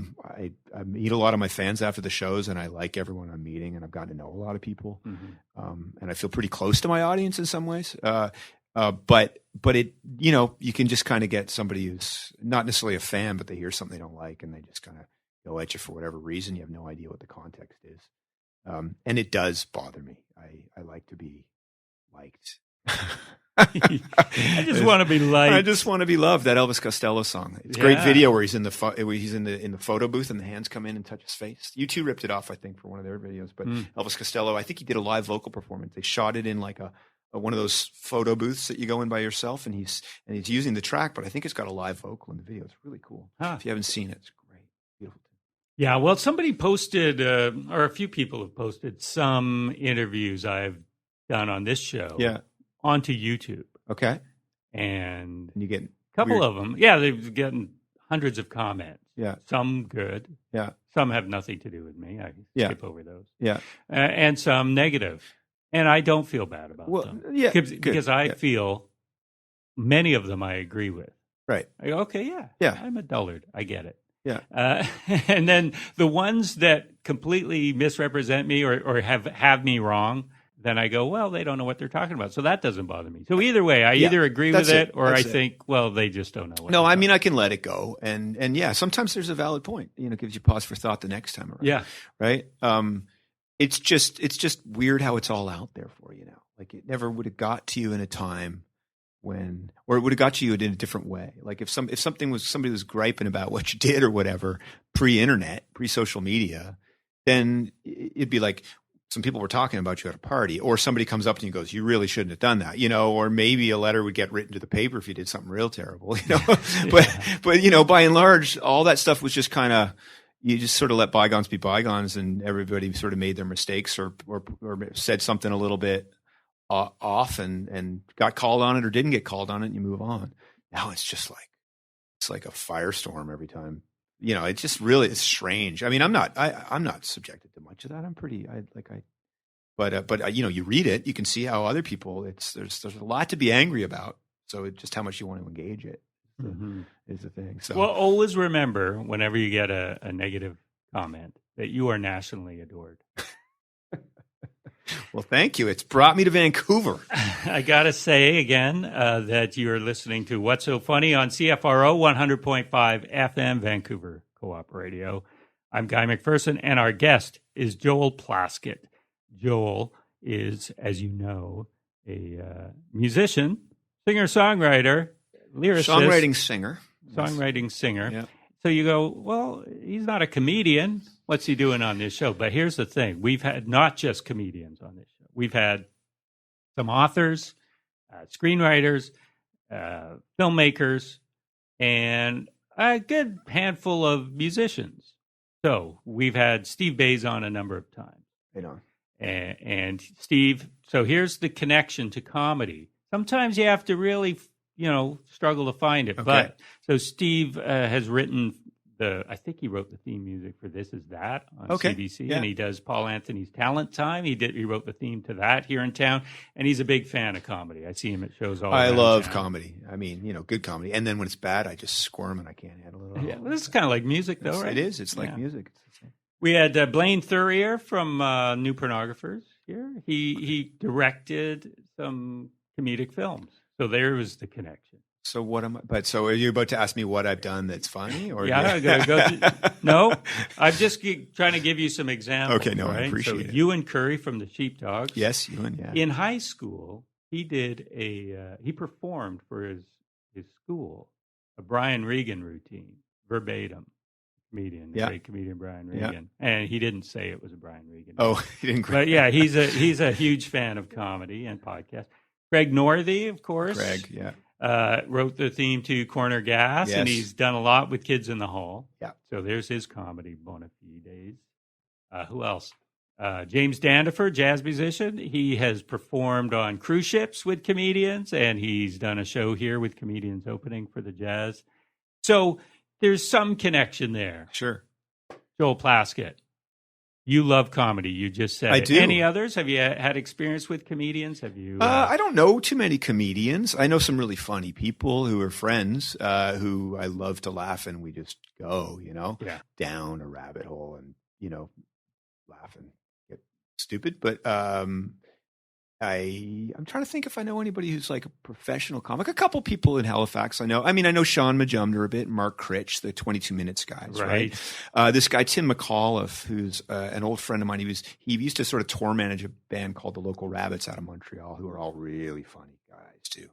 meet a lot of my fans after the shows, and I like everyone I'm meeting, and I've gotten to know a lot of people, and I feel pretty close to my audience in some ways. But it, you can just kind of get somebody who's not necessarily a fan, but they hear something they don't like, and they just kind of go at you for whatever reason. You have no idea what the context is, and it does bother me. I like to be liked. I just want to be liked. I just want to be loved. That Elvis Costello song. It's a great video where he's in the photo booth and the hands come in and touch his face. U2 ripped it off, I think, for one of their videos. But Elvis Costello, I think he did a live vocal performance. They shot it in like one of those photo booths that you go in by yourself, and he's using the track. But I think it's got a live vocal in the video. It's really cool. If you haven't seen it, it's great, beautiful. Yeah, well, somebody posted, or a few people have posted some interviews I've done on this show. Yeah. Onto YouTube. Okay. And you get a couple of them. Yeah, they've gotten hundreds of comments. Yeah. Some good. Yeah. Some have nothing to do with me. I skip over those. Yeah. And some negative. And I don't feel bad about them. Yeah. Because I feel many of them I agree with. Right. I go, okay, yeah. I'm a dullard. I get it. Yeah. And then the ones that completely misrepresent me or have me wrong, then I go, well, they don't know what they're talking about. So that doesn't bother me. So either way, I either agree with it or I think, well, they just don't know. No, I mean, I can let it go. And yeah, sometimes there's a valid point. It gives you pause for thought the next time around. Yeah. Right? It's just weird how it's all out there for you now. Like it never would have got to you in a time or it would have got you in a different way. Like if somebody was griping about what you did or whatever, pre-internet, pre-social media, then it'd be like some people were talking about you at a party, or somebody comes up to you and goes, you really shouldn't have done that, or maybe a letter would get written to the paper if you did something real terrible, but by and large, all that stuff was just kind of, you just sort of let bygones be bygones, and everybody sort of made their mistakes or said something a little bit off and got called on it or didn't get called on it, and you move on. Now it's just like a firestorm every time. It's just really, it's strange. I mean, I'm not subjected to much of that. But you read it, you can see how other people, there's a lot to be angry about. So it's just how much you want to engage it is the thing. So, well, always remember whenever you get a negative comment that you are nationally adored. Well, thank you. It's brought me to Vancouver. I got to say again that you're listening to What's So Funny on CFRO 100.5 FM, Vancouver Co-op Radio. I'm Guy McPherson, and our guest is Joel Plaskett. Joel is, as you know, a musician, singer-songwriter, lyricist. Songwriting singer. Yeah. So you go, well, he's not a comedian. What's he doing on this show? But here's the thing. We've had not just comedians on this show. We've had some authors, screenwriters, filmmakers, and a good handful of musicians. So we've had Steve Bays on a number of times. Right on. And Steve, so here's the connection to comedy. Sometimes you have to really struggle to find it. Okay. But so Steve has written I think he wrote the theme music for This Is That on CBC, and he does Paul Anthony's Talent Time. He wrote the theme to that here in town, and he's a big fan of comedy. I see him at shows all around I love town. comedy. I mean, good comedy. And then when it's bad, I just squirm and I can't handle it all. Yeah, well, this is kind of like music, though, right? It is. It's like music. We had Blaine Thurier from New Pornographers here. He directed some comedic films. So there was the connection. So what am I? But so are you about to ask me what I've done that's funny? Or no, I'm just trying to give you some examples. Okay, no, right? I appreciate it. Ewan Curry from the Sheepdogs. Yes, Ewan. Yeah. In high school, he did he performed for his school a Brian Regan routine verbatim. Great comedian Brian Regan, and he didn't say it was a Brian Regan. Oh, he didn't. But yeah, he's a huge fan of comedy and podcasts. Craig Northey, of course. Wrote the theme to Corner Gas, and he's done a lot with Kids in the Hall. Yeah. So there's his comedy bona fides. Who else? James Dandiford, jazz musician. He has performed on cruise ships with comedians, and he's done a show here with comedians opening for the Jazz. So there's some connection there. Sure. Joel Plaskett. You love comedy. You just said I it. do. Any others? Have you had experience with comedians? Have you? I don't know too many comedians. I know some really funny people who are friends who I love to laugh, and we just go, down a rabbit hole and, laugh and get stupid. But I'm trying to think if I know anybody who's like a professional comic. A couple people in Halifax I know. I mean, I know Sean Majumder a bit, Mark Critch, the 22 Minutes guys, right? This guy, Tim McAuliffe, who's an old friend of mine. He used to sort of tour manage a band called the Local Rabbits out of Montreal, who are all really funny guys too.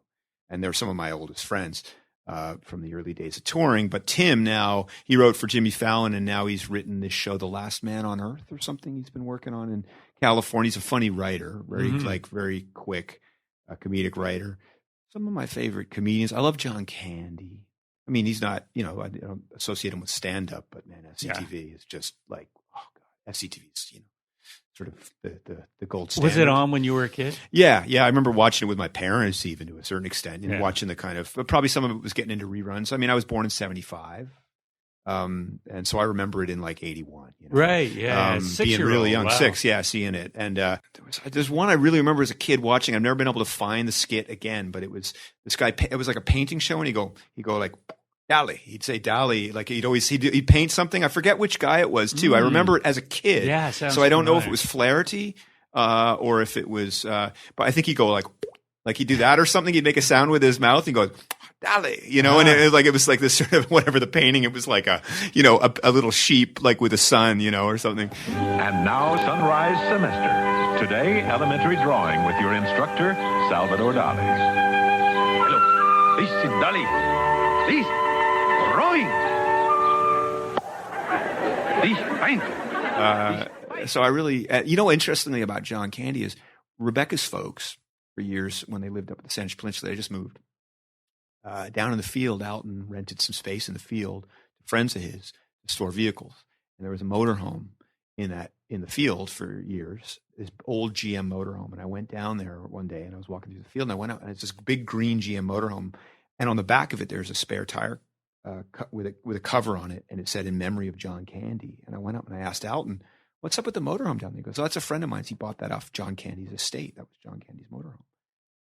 And they're some of my oldest friends from the early days of touring. But Tim now, he wrote for Jimmy Fallon, and now he's written this show, The Last Man on Earth or something he's been working on in California. He's a funny writer, very quick comedic writer. Some of my favorite comedians. I love John Candy. I mean, he's not, I don't associate him with stand-up, but man, FCTV is just like, oh God, FCTV is, sort of the gold standard. Was it on when you were a kid? Yeah. I remember watching it with my parents even to a certain extent, and watching the kind of, but probably some of it was getting into reruns. I mean, I was born in 1975. And so I remember it in like 1981. Right. Yeah. Being really young, 6. Yeah. Seeing it. And, there's one I really remember as a kid watching. I've never been able to find the skit again, but it was this guy, it was like a painting show, and he'd go like, Dali. He'd say Dali, like he'd paint something. I forget which guy it was too. I remember it as a kid. Yeah. So I don't know if it was Flaherty, or if it was, but I think he'd go like he'd do that or something. He'd make a sound with his mouth and go, Dali, and it was like this sort of whatever the painting. It was like a little sheep, like with a sun, or something. And now Sunrise Semester. Today, elementary drawing with your instructor, Salvador Dali. Hello. Listen, Dolly. Please. Rowing. Please, fine. So I really, interestingly about John Candy is Rebecca's folks for years when they lived up at the Sandwich Peninsula, they just moved down in the field. Alton rented some space in the field to friends of his to store vehicles. And there was a motorhome in the field for years, this old GM motorhome. And I went down there one day and I was walking through the field and I went out and it's this big green GM motorhome. And on the back of it, there's a spare tire with a cover on it. And it said, "In memory of John Candy." And I went up and I asked Alton, "What's up with the motorhome down there?" He goes, "Oh, that's a friend of mine. He bought that off John Candy's estate. That was John Candy's motorhome."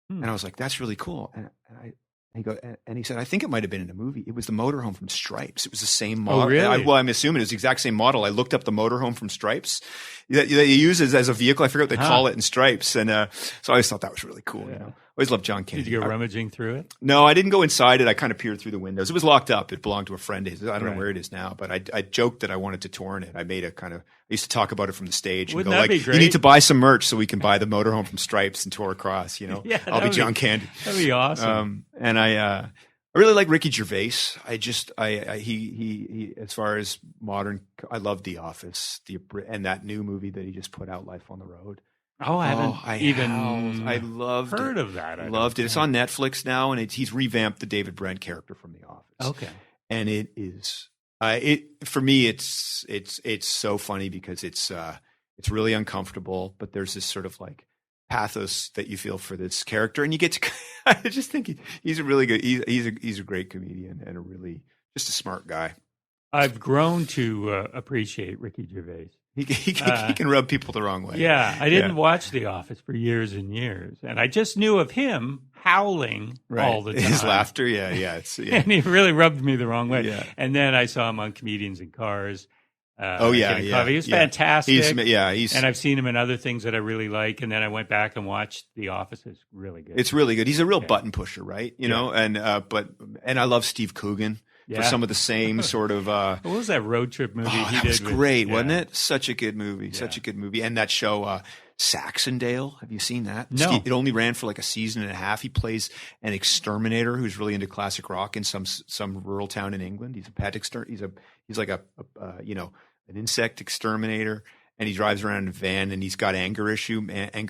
And I was like, "That's really cool." And he said, "I think it might have been in a movie. It was the motorhome from Stripes. It was the same model." Oh, really? I'm assuming it was the exact same model. I looked up the motorhome from Stripes that you use as a vehicle. I forget what they call it in Stripes. And so I always thought that was really cool. Yeah. Always loved John Candy. Did you go rummaging through it? No, I didn't go inside it. I kind of peered through the windows. It was locked up. It belonged to a friend of his. I don't know where it is now, but I joked that I wanted to tour in it. I made I used to talk about it from the stage. Wouldn't and that go be like, great? "You need to buy some merch so we can buy the motorhome from Stripes and tour across, Yeah, I'll be John Candy." That'd be awesome. And I really like Ricky Gervais. He as far as modern, I love The Office, and that new movie that he just put out, Life on the Road. Oh, I haven't I loved heard it. of that. I loved it. It's on Netflix now, and he's revamped the David Brent character from The Office. Okay, and it is for me. It's so funny because it's really uncomfortable, but there's this sort of like pathos that you feel for this character, and you get to. I just think he's a really good. He's a great comedian and just a smart guy. I've grown to appreciate Ricky Gervais. He can rub people the wrong way. Yeah, I didn't watch The Office for years and years, and I just knew of him howling all the time. His laughter, and he really rubbed me the wrong way. Yeah. And then I saw him on Comedians in Cars. He was fantastic. And I've seen him in other things that I really like. And then I went back and watched The Office. It's really good. It's really good. He's a real button pusher, right? You know, and I love Steve Coogan. For some of the same sort of what was that road trip movie he that did? was great, wasn't it? Such a good movie. Yeah. Such a good movie. And that show Saxondale, have you seen that? No. It only ran for like a season and a half. He plays an exterminator who's really into classic rock in some rural town in England. He's a pet he's like an insect exterminator. And he drives around in a van, and he's got anger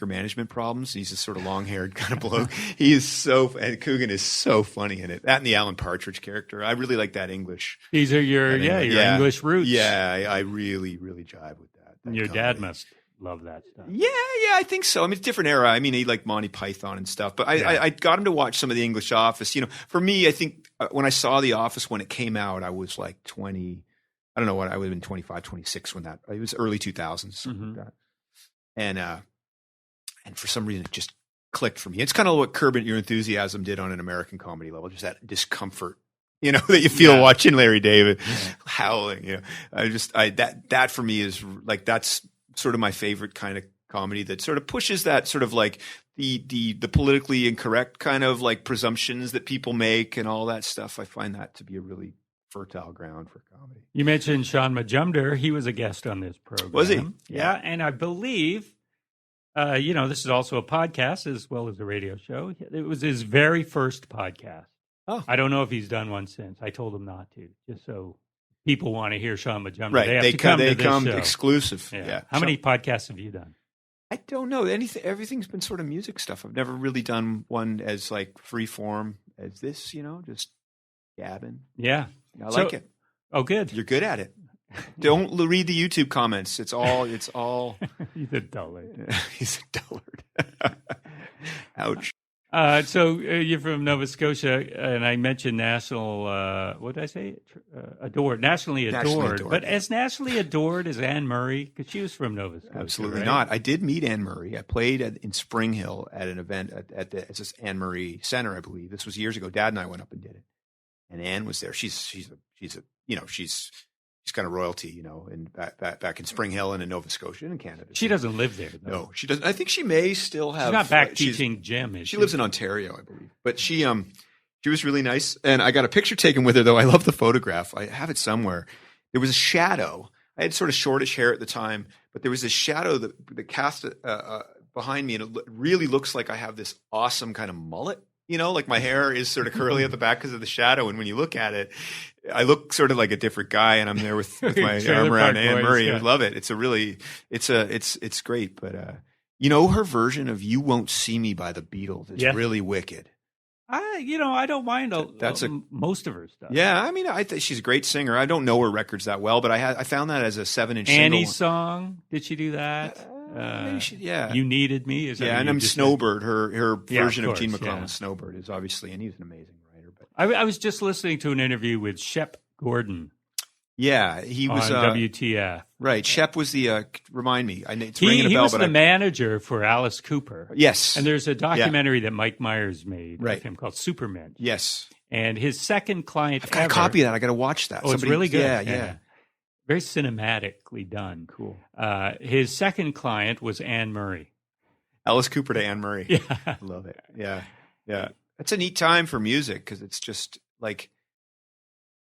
management problems. He's a sort of long-haired kind of bloke. And Coogan is so funny in it. That and the Alan Partridge character. I really like that English. These are your English roots. Yeah, I really, really jive with that. And your dad must love that stuff. Yeah, I think so. I mean, it's a different era. I mean, he liked Monty Python and stuff. But I got him to watch some of the English Office. For me, I think when I saw The Office when it came out, I was like 20. I don't know what I would have been 25, 26 when it was early 2000s, something like that. And for some reason it just clicked for me. It's kind of what Curb Your Enthusiasm did on an American comedy level, just that discomfort, that you feel watching Larry David howling, that for me is like, that's sort of my favorite kind of comedy that sort of pushes that sort of like the politically incorrect kind of like presumptions that people make and all that stuff. I find that to be a really fertile ground for comedy. You mentioned Sean Majumder. He was a guest on this program. Was he? Yeah, and I believe, this is also a podcast as well as a radio show. It was his very first podcast. Oh. I don't know if he's done one since. I told him not to, just so people want to hear Sean Majumder. Right. They have to come to this show. Exclusive. Yeah. How many podcasts have you done? I don't know. Everything's been sort of music stuff. I've never really done one as like free form as this, just gabbing. Yeah. I like it. Oh, good. You're good at it. Don't read the YouTube comments. It's all. He's a dullard. He's a dullard. Ouch. So you're from Nova Scotia, and I mentioned what did I say? Adored, nationally adored. But as nationally adored as Anne Murray, because she was from Nova Scotia. Absolutely right? not. I did meet Anne Murray. I played in Spring Hill at an event at this Anne Murray Center, I believe. This was years ago. Dad and I went up and did it. And Anne was there. She's kind of royalty, and back in Spring Hill and inOva Scotia and in Canada. She doesn't live there, though. No, she doesn't. I think she may still have. She's not back teaching gym. She lives in Ontario, I believe. But she was really nice, and I got a picture taken with her. Though I love the photograph. I have it somewhere. There was a shadow. I had sort of shortish hair at the time, but there was this shadow that cast behind me, and it really looks like I have this awesome kind of mullet. like my hair is sort of curly at the back because of the shadow. And when you look at it, I look sort of like a different guy, and I'm there with my arm around Anne Murray. Yeah. I love it. It's great. But, her version of You Won't See Me by the Beatles is really wicked. I don't mind most of her stuff. Yeah, I mean, I think she's a great singer. I don't know her records that well, but I found that as a 7-inch Annie's song. Did she do that? You Needed Me. Is that and I'm Snowbird. Her version of Gene McClellan's Snowbird is obviously, and he's an amazing writer. But I was just listening to an interview with Shep Gordon. Yeah, he was on WTF. Right, Shep was the remind me. It's ringing a bell. He was the manager for Alice Cooper. Yes, and there's a documentary that Mike Myers made of him called Superman. Yes, and his second client. I've got a copy of that. I got to watch that. It's really good. Yeah. Very cinematically done. Cool. His second client was Anne Murray. Alice Cooper to Anne Murray. Yeah, love it. Yeah. That's a neat time for music because it's just like.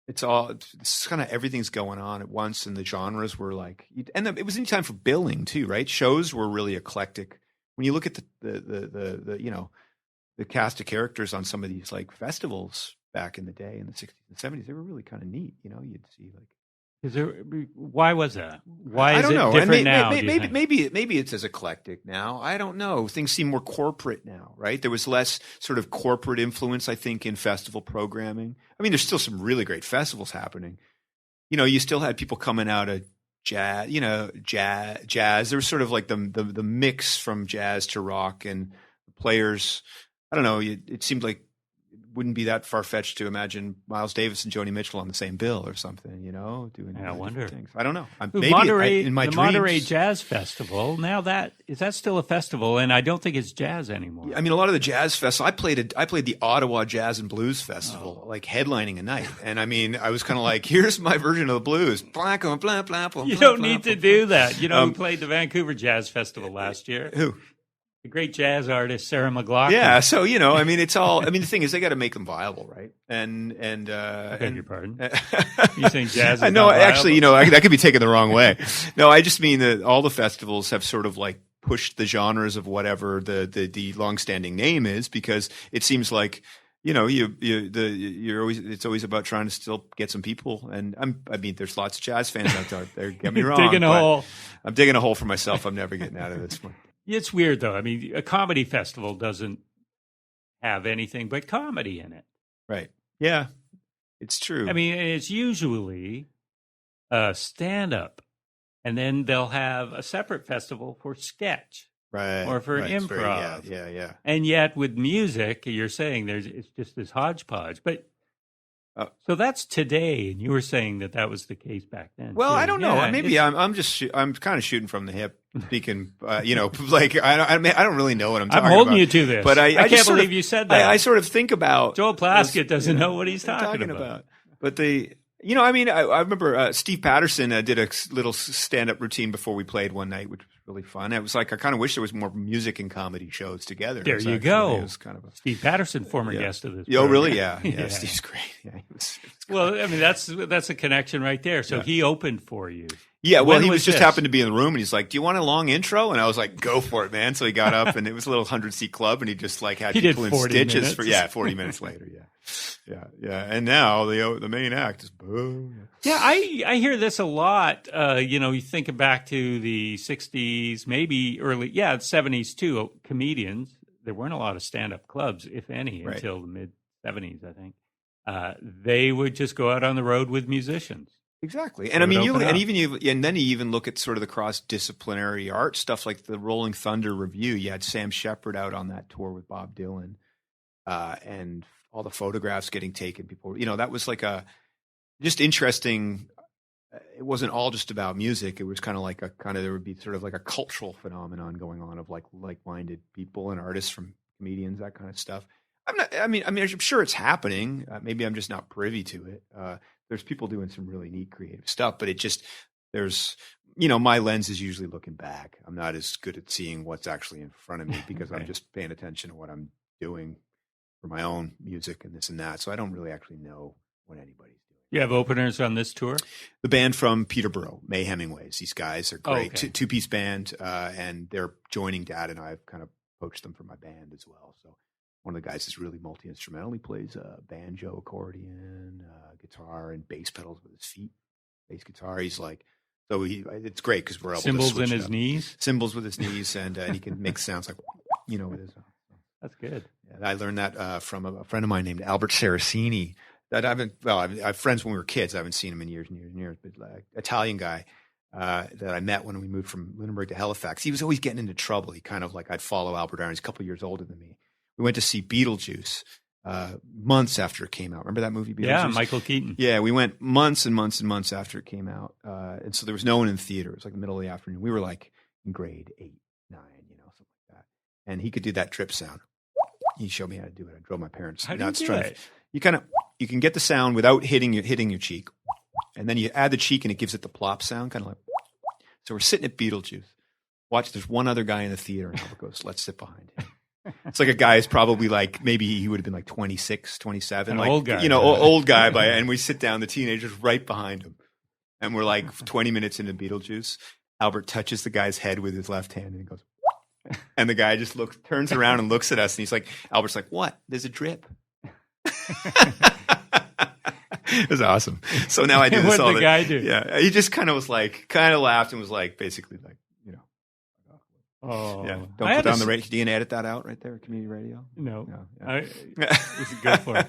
It's kind of everything's going on at once, and the genres were like, and it was any time for billing too, right? Shows were really eclectic. When you look at the cast of characters on some of these like festivals back in the day in the 60s and 70s, they were really kind of neat. You'd see like. Why was that? Why is it different now? Maybe it's as eclectic now. I don't know. Things seem more corporate now, right? There was less sort of corporate influence, I think, in festival programming. I mean, there's still some really great festivals happening. You still had people coming out of jazz. Jazz. There was sort of like the mix from jazz to rock, and the players. I don't know. It seemed like. Wouldn't be that far-fetched to imagine Miles Davis and Joni Mitchell on the same bill or something, doing I wonder. things. I don't know. In my dreams. Monterey Jazz Festival, now is that still a festival? And I don't think it's jazz anymore. I mean, a lot of the jazz festivals, I played the Ottawa Jazz and Blues Festival, like headlining a night. And I mean, I was kind of like, here's my version of the blues. Blah, blah, blah, blah, blah, you don't need to do that. Who played the Vancouver Jazz Festival last year? Who? The great jazz artist Sarah McLachlan. Yeah, so I mean, it's all. I mean, the thing is, they got to make them viable, right? And I beg your pardon. You saying jazz? Is no, not actually, viable? that could be taken the wrong way. No, I just mean that all the festivals have sort of like pushed the genres of whatever the longstanding name is, because it seems like it's always about trying to still get some people. And I mean, there's lots of jazz fans out there. Get me wrong. Digging a hole. I'm digging a hole for myself. I'm never getting out of this one. It's weird, though. I mean, a comedy festival doesn't have anything but comedy in it. Right. Yeah, it's true. I mean, it's usually stand-up, and then they'll have a separate festival for sketch. Right. Or for improv. Yeah. And yet with music, you're saying it's just this hodgepodge. But so that's today, and you were saying that was the case back then. Well, too. I don't know. Maybe I'm kind of shooting from the hip, speaking. Like I don't really know what I'm talking about. I'm holding you to this, but I can't believe you said that. I sort of think about Joel Plaskett doesn't know what he's talking about. But I mean, I remember Steve Patterson did a little stand-up routine before we played one night, which was really fun. It was like I kind of wish there was more music and comedy shows together. There you go. It was kind of Steve Patterson, former guest of this. Oh, really? Yeah. Steve's great. Yeah, well, I mean, that's a connection right there. So he opened for you. Yeah, well, he just happened to be in the room, and he's like, "Do you want a long intro?" And I was like, "Go for it, man!" So he got up, and it was a little 100-seat club, and he just like had people in stitches for 40 minutes later. Yeah. And now the main act is boom. Yeah, I hear this a lot. You think back to the 60s, maybe early, 70s too. Comedians, there weren't a lot of stand-up clubs, if any, until the mid 70s, I think. They would just go out on the road with musicians. Exactly. And I mean, then you even look at sort of the cross-disciplinary art stuff, like the Rolling Thunder Review. You had Sam Shepard out on that tour with Bob Dylan, and all the photographs getting taken. People, that was like just interesting. It wasn't all just about music. It was kind of there would be sort of like a cultural phenomenon going on of like-minded people and artists from comedians, that kind of stuff. I'm sure it's happening. Maybe I'm just not privy to it. There's people doing some really neat creative stuff, but my lens is usually looking back. I'm not as good at seeing what's actually in front of me because I'm just paying attention to what I'm doing for my own music and this and that. So I don't really actually know what anybody's doing. You have openers on this tour? The band from Peterborough, May Hemingways. These guys are great. Oh, okay. Two-piece band, and they're joining Dad and I. I've kind of poached them for my band as well. So one of the guys is really multi-instrumental. He plays banjo, accordion, guitar, and bass pedals with his feet. Bass guitar. He's like, it's great because we're able cymbals to switch in his knees. Cymbals with his knees, and he can make sounds like, with his. That's good. Yeah, I learned that from a friend of mine named Albert Saracini. That I have friends when we were kids. I haven't seen him in years and years and years. But Italian guy that I met when we moved from Lunenburg to Halifax. He was always getting into trouble. He kind of like I'd follow Albert Aron. He's a couple of years older than me. We went to see Beetlejuice months after it came out. Remember that movie, Beetlejuice? Yeah, Michael Keaton. Yeah, we went months and months and months after it came out. And so there was no one in the theater. It was like the middle of the afternoon. We were like in grade 8, 9, something like that. And he could do that drip sound. He showed me how to do it. I drove my parents nuts trying to. You can get the sound without hitting your cheek. And then you add the cheek and it gives it the plop sound, kind of like. So we're sitting at Beetlejuice. Watch, there's one other guy in the theater, and Albert goes, let's sit behind him. It's like a guy is probably like, maybe he would have been like 26, 27. Like, old guy. Old guy. And we sit down, the teenager's right behind him. And we're like 20 minutes into Beetlejuice. Albert touches the guy's head with his left hand and he goes, and the guy just turns around and looks at us. And he's like, Albert's like, what? There's a drip. It was awesome. So now I do this what all did the guy do? Yeah. He just kind of laughed and was like, basically like, oh, yeah. Don't put down the radio. Do you edit that out right there, community radio? No. Yeah. It's good for it.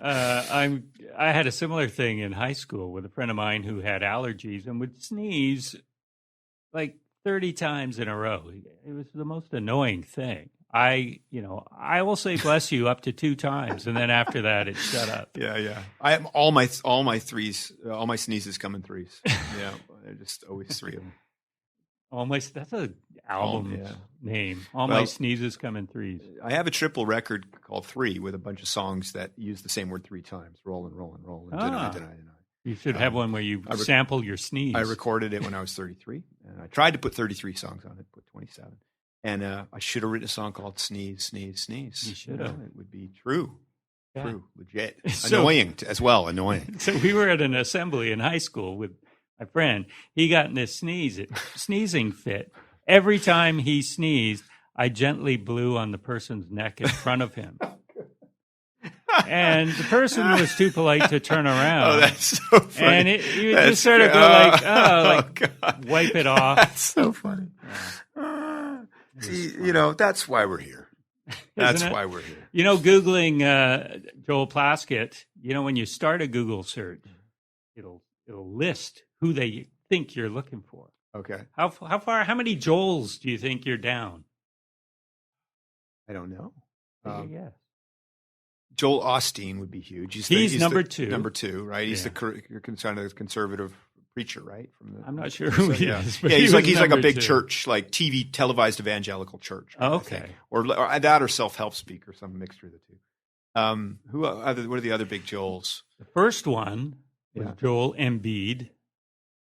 I had a similar thing in high school with a friend of mine who had allergies and would sneeze like 30 times in a row. It was the most annoying thing. I will say bless you up to 2 times, and then after that, it's shut up. Yeah. I have all my sneezes come in threes. Yeah, they're just always 3 of them. That's an album name. My sneezes come in threes. I have a triple record called 3 with a bunch of songs that use the same word 3 times. Roll and roll and roll and deny. You should have one where you sample your sneeze. I recorded it when I was 33, and I tried to put 33 songs on it, put 27. And I should have written a song called Sneeze, Sneeze, Sneeze. You should have. It would be true. Yeah. True, legit. Annoying as well, annoying. So we were at an assembly in high school with my friend. He got in this sneezing fit. Every time he sneezed, I gently blew on the person's neck in front of him. And the person was too polite to turn around. Oh, that's so funny. And he would just sort of go wipe it off. That's so funny. See, that's why we're here. That's why we're here. Googling Joel Plaskett, when you start a Google search, it'll list who they think you're looking for. Okay. How many Joels do you think you're down? I don't know. Yeah. Joel Osteen would be huge. He's number 2. Number 2, right? He's the conservative preacher, right? I'm not sure who he is. But he's like a big church, like TV televised evangelical church. Oh, okay. Or that or self-help speaker, some mixture of the two. What are the other big Joels? The first one was Joel Embiid.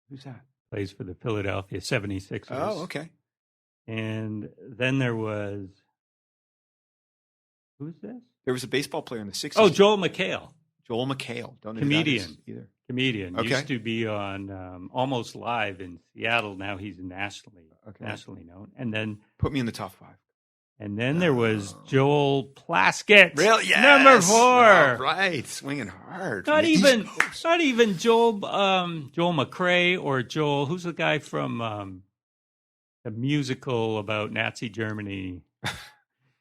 Who's that? Plays for the Philadelphia 76ers. Oh, okay. And then there was, who's this? There was a baseball player in the 60s. Oh, Joel McHale. Don't know comedian who that is either. Comedian. Okay. Used to be on Almost Live in Seattle. Now he's nationally known. And then put me in the top 5. And then there was Joel Plaskett. Really? Yes. Number 4. All right. Swinging hard. Not even Joel McRae or Joel. Who's the guy from the musical about Nazi Germany?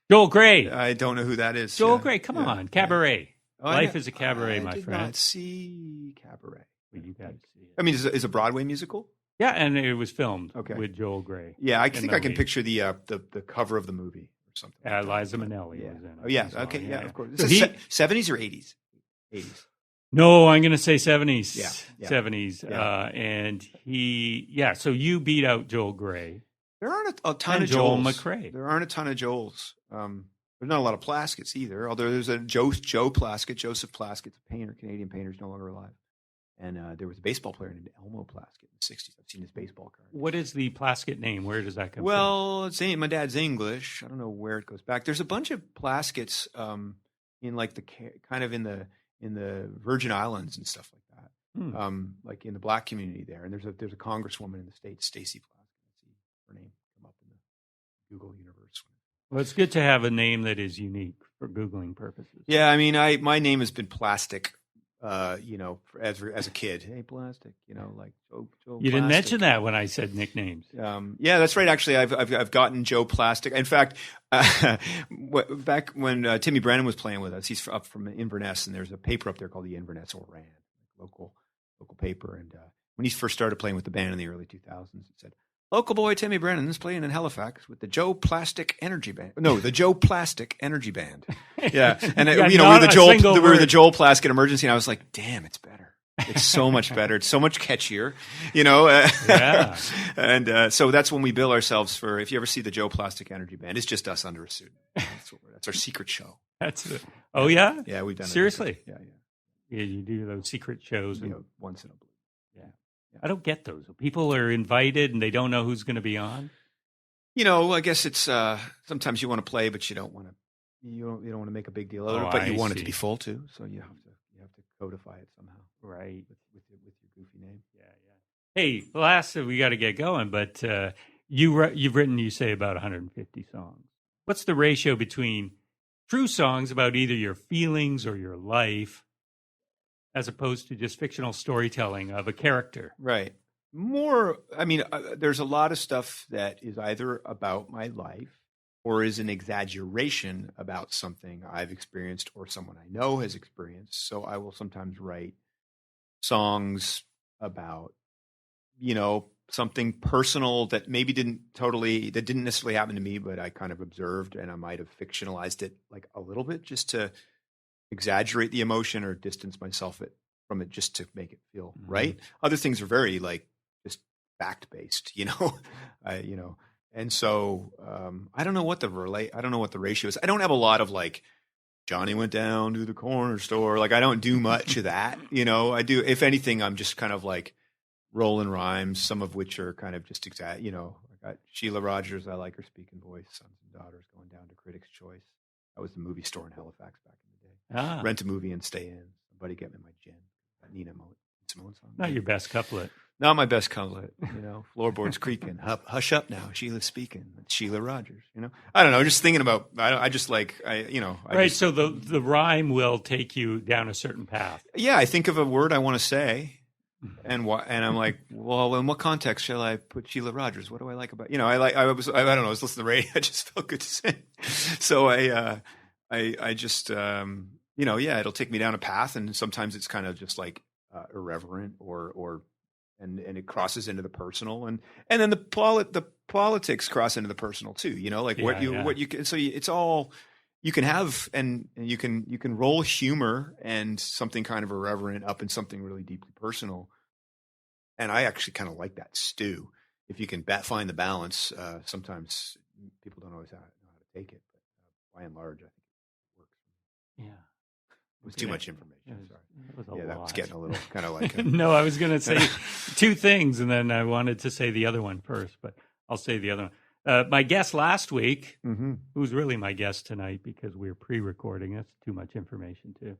Joel Gray. I don't know who that is. Joel Gray. Come on. Cabaret. Oh, Life is a cabaret, my friend. friend. I did not see Cabaret. Well, you got to see it. I mean, is a Broadway musical? Yeah, and it was filmed with Joel Gray. Yeah, I think I can picture the cover of the movie or something. Liza Minnelli was in it. Oh, yeah. Okay, yeah, of course. So 70s or 80s? 80s. No, I'm going to say 70s. Yeah. 70s. Yeah. And so you beat out Joel Gray. There aren't a ton of Joel Joels. McRae. There aren't a ton of Joels. There's not a lot of Plasketts either, although there's a Joe Plaskett, Joseph Plaskett, a painter, Canadian painter, is no longer alive. And there was a baseball player named Elmo Plaskett in the 60s. I've seen his baseball card. What is the Plaskett name? Where does that come from? Well, my dad's English. I don't know where it goes back. There's a bunch of Plasketts in like in the Virgin Islands and stuff like that. Like in the black community there. And there's a congresswoman in the States, Stacey Plaskett. I see her name come up in the Google universe. Well, it's good to have a name that is unique for Googling purposes. Yeah, I mean, my name has been Plastic, as a kid. Hey, Plastic, like Joe You didn't Plastic. mention that when I said nicknames. Yeah, that's right. Actually, I've gotten Joe Plastic. In fact, back when Timmy Brennan was playing with us, he's up from Inverness, and there's a paper up there called the Inverness Oran, local paper. And when he first started playing with the band in the early 2000s, it said, "Local boy Timmy Brennan is playing in Halifax with the Joe Plastic Energy Band." No, the Joe Plastic Energy Band. Yeah, and we were the Joel Plaskett Emergency, and I was like, "Damn, it's better. It's so much better. It's so much catchier." Yeah. And so that's when we bill ourselves for. If you ever see the Joe Plastic Energy Band, it's just us under a suit. That's our secret show. That's it. Oh yeah, yeah, we've done seriously. Yeah. Yeah, you do those secret shows. Once in a blue. Yeah. I don't get those. People are invited and they don't know who's going to be on. I guess it's sometimes you want to play, but you don't want to. You don't want to make a big deal out of it, but you want it to be full too. So you have to codify it somehow, right? With your goofy name. Yeah. Hey, last we got to get going, but you've written, you say, about 150 songs. What's the ratio between true songs about either your feelings or your life, as opposed to just fictional storytelling of a character? Right. More, I mean, there's a lot of stuff that is either about my life or is an exaggeration about something I've experienced or someone I know has experienced. So I will sometimes write songs about, something personal that maybe didn't necessarily happen to me, but I kind of observed, and I might have fictionalized it like a little bit just to exaggerate the emotion or distance myself from it just to make it feel right. Other things are very just fact based, and so I don't know what the ratio is. I don't have a lot of Johnny went down to the corner store. I don't do much of that. I do, if anything, I'm just kind of rolling rhymes, some of which are kind of just exact. I got Sheila Rogers. I like her speaking voice. Sons and Daughters going down to Critics' Choice. That was the movie store in Halifax back in the day. Rent a movie and stay in. Somebody get me my gin. That Nina Simone song. Not your best couplet. Not my best couplet. Floorboards creaking. Hush up now. Sheila's speaking. It's Sheila Rogers. I don't know. Just thinking about. Right. So the rhyme will take you down a certain path. Yeah, I think of a word I want to say, and I'm like, well, in what context shall I put Sheila Rogers? What do I like about? I don't know. I was listening to radio. I just felt good to sing. So I just it'll take me down a path, and sometimes it's kind of just irreverent or it crosses into the personal, and then the politics cross into the personal too. What you can. So it's all you can have, and you can roll humor and something kind of irreverent up in something really deeply personal. And I actually kind of like that stew. If you can find the balance, sometimes people don't always know how to take it, but by and large, I think it works. Yeah. It was too much information. Sorry. It was a lot. That was getting a little kind of like. No, I was going to say two things, and then I wanted to say the other one first, but I'll say the other one. My guest last week, who's really my guest tonight because we're pre-recording, that's too much information too,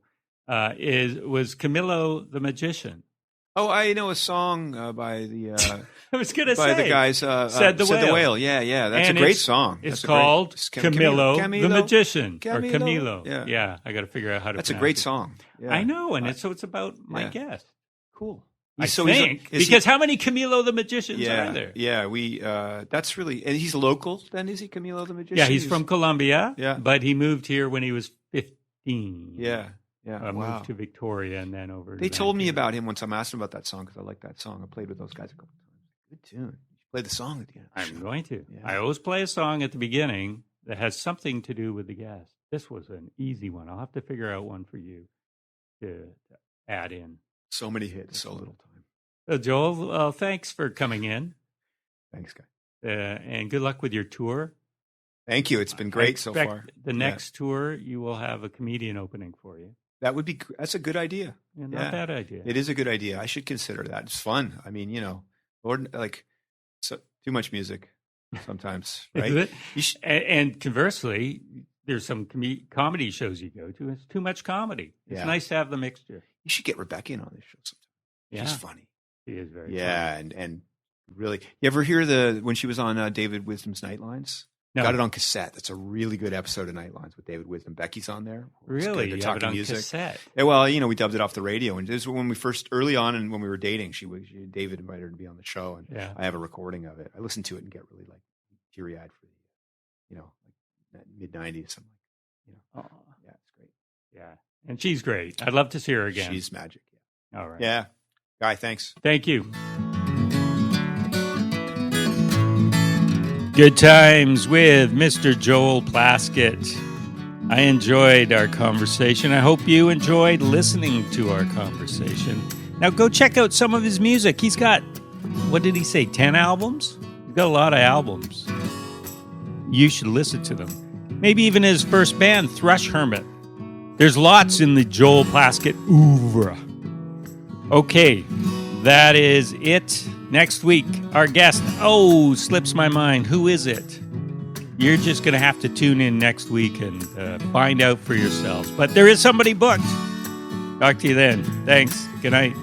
was Camilo the Magician. Oh, I know a song by the. I was going to say the guys. Said the Whale. Yeah, that's a great song. It's called Camilo the Magician or Camilo. Yeah, I got to figure out how to. That's a great song. Yeah. I know, and so it's about my guest. Cool. Because how many Camilo the Magicians are there? Yeah, that's really, and he's local. Then is he Camilo the Magician? Yeah, he's from Colombia. Yeah, but he moved here when he was 15. Yeah. Moved to Victoria and then over. They told me about him once. I asked him about that song because I like that song. I played with those guys a couple times. Good tune. You play the song at the end. I'm going to. Yeah. I always play a song at the beginning that has something to do with the guest. This was an easy one. I'll have to figure out one for you to add in. So many hits, so little time. So Joel, thanks for coming in. Thanks, guy. And good luck with your tour. Thank you. It's been great so far. The next tour, you will have a comedian opening for you. That's a good idea. Yeah, not a bad idea. It is a good idea. I should consider that. It's fun. I mean, too much music sometimes, right? And conversely, there's some comedy shows you go to. It's too much comedy. It's nice to have the mixture. You should get Rebecca in on this show sometime. Yeah. She's funny. She is very funny. and really, you ever hear when she was on David Wisdom's Nightlines? No. Got it on cassette. That's a really good episode of Nightlines with David Wisdom. Becky's on there. Really? They're You talking have it on music. cassette? Yeah, well, we dubbed it off the radio, and this was when we first, early on, and when we were dating, David invited her to be on the show, and I have a recording of it. I listen to it and get really like teary-eyed for like mid-90s. Something like, yeah, it's great. Yeah, and she's great. I'd love to see her again. She's magic. Yeah. All right. Yeah, Guy, thanks. Thank you. Good times with Mr. Joel Plaskett. I enjoyed our conversation. I hope you enjoyed listening to our conversation. Now go check out some of his music. He's got, what did he say, 10 albums? He's got a lot of albums. You should listen to them. Maybe even his first band, Thrush Hermit. There's lots in the Joel Plaskett oeuvre. Okay, that is it. Next week, our guest, slips my mind. Who is it? You're just going to have to tune in next week and find out for yourselves. But there is somebody booked. Talk to you then. Thanks. Good night.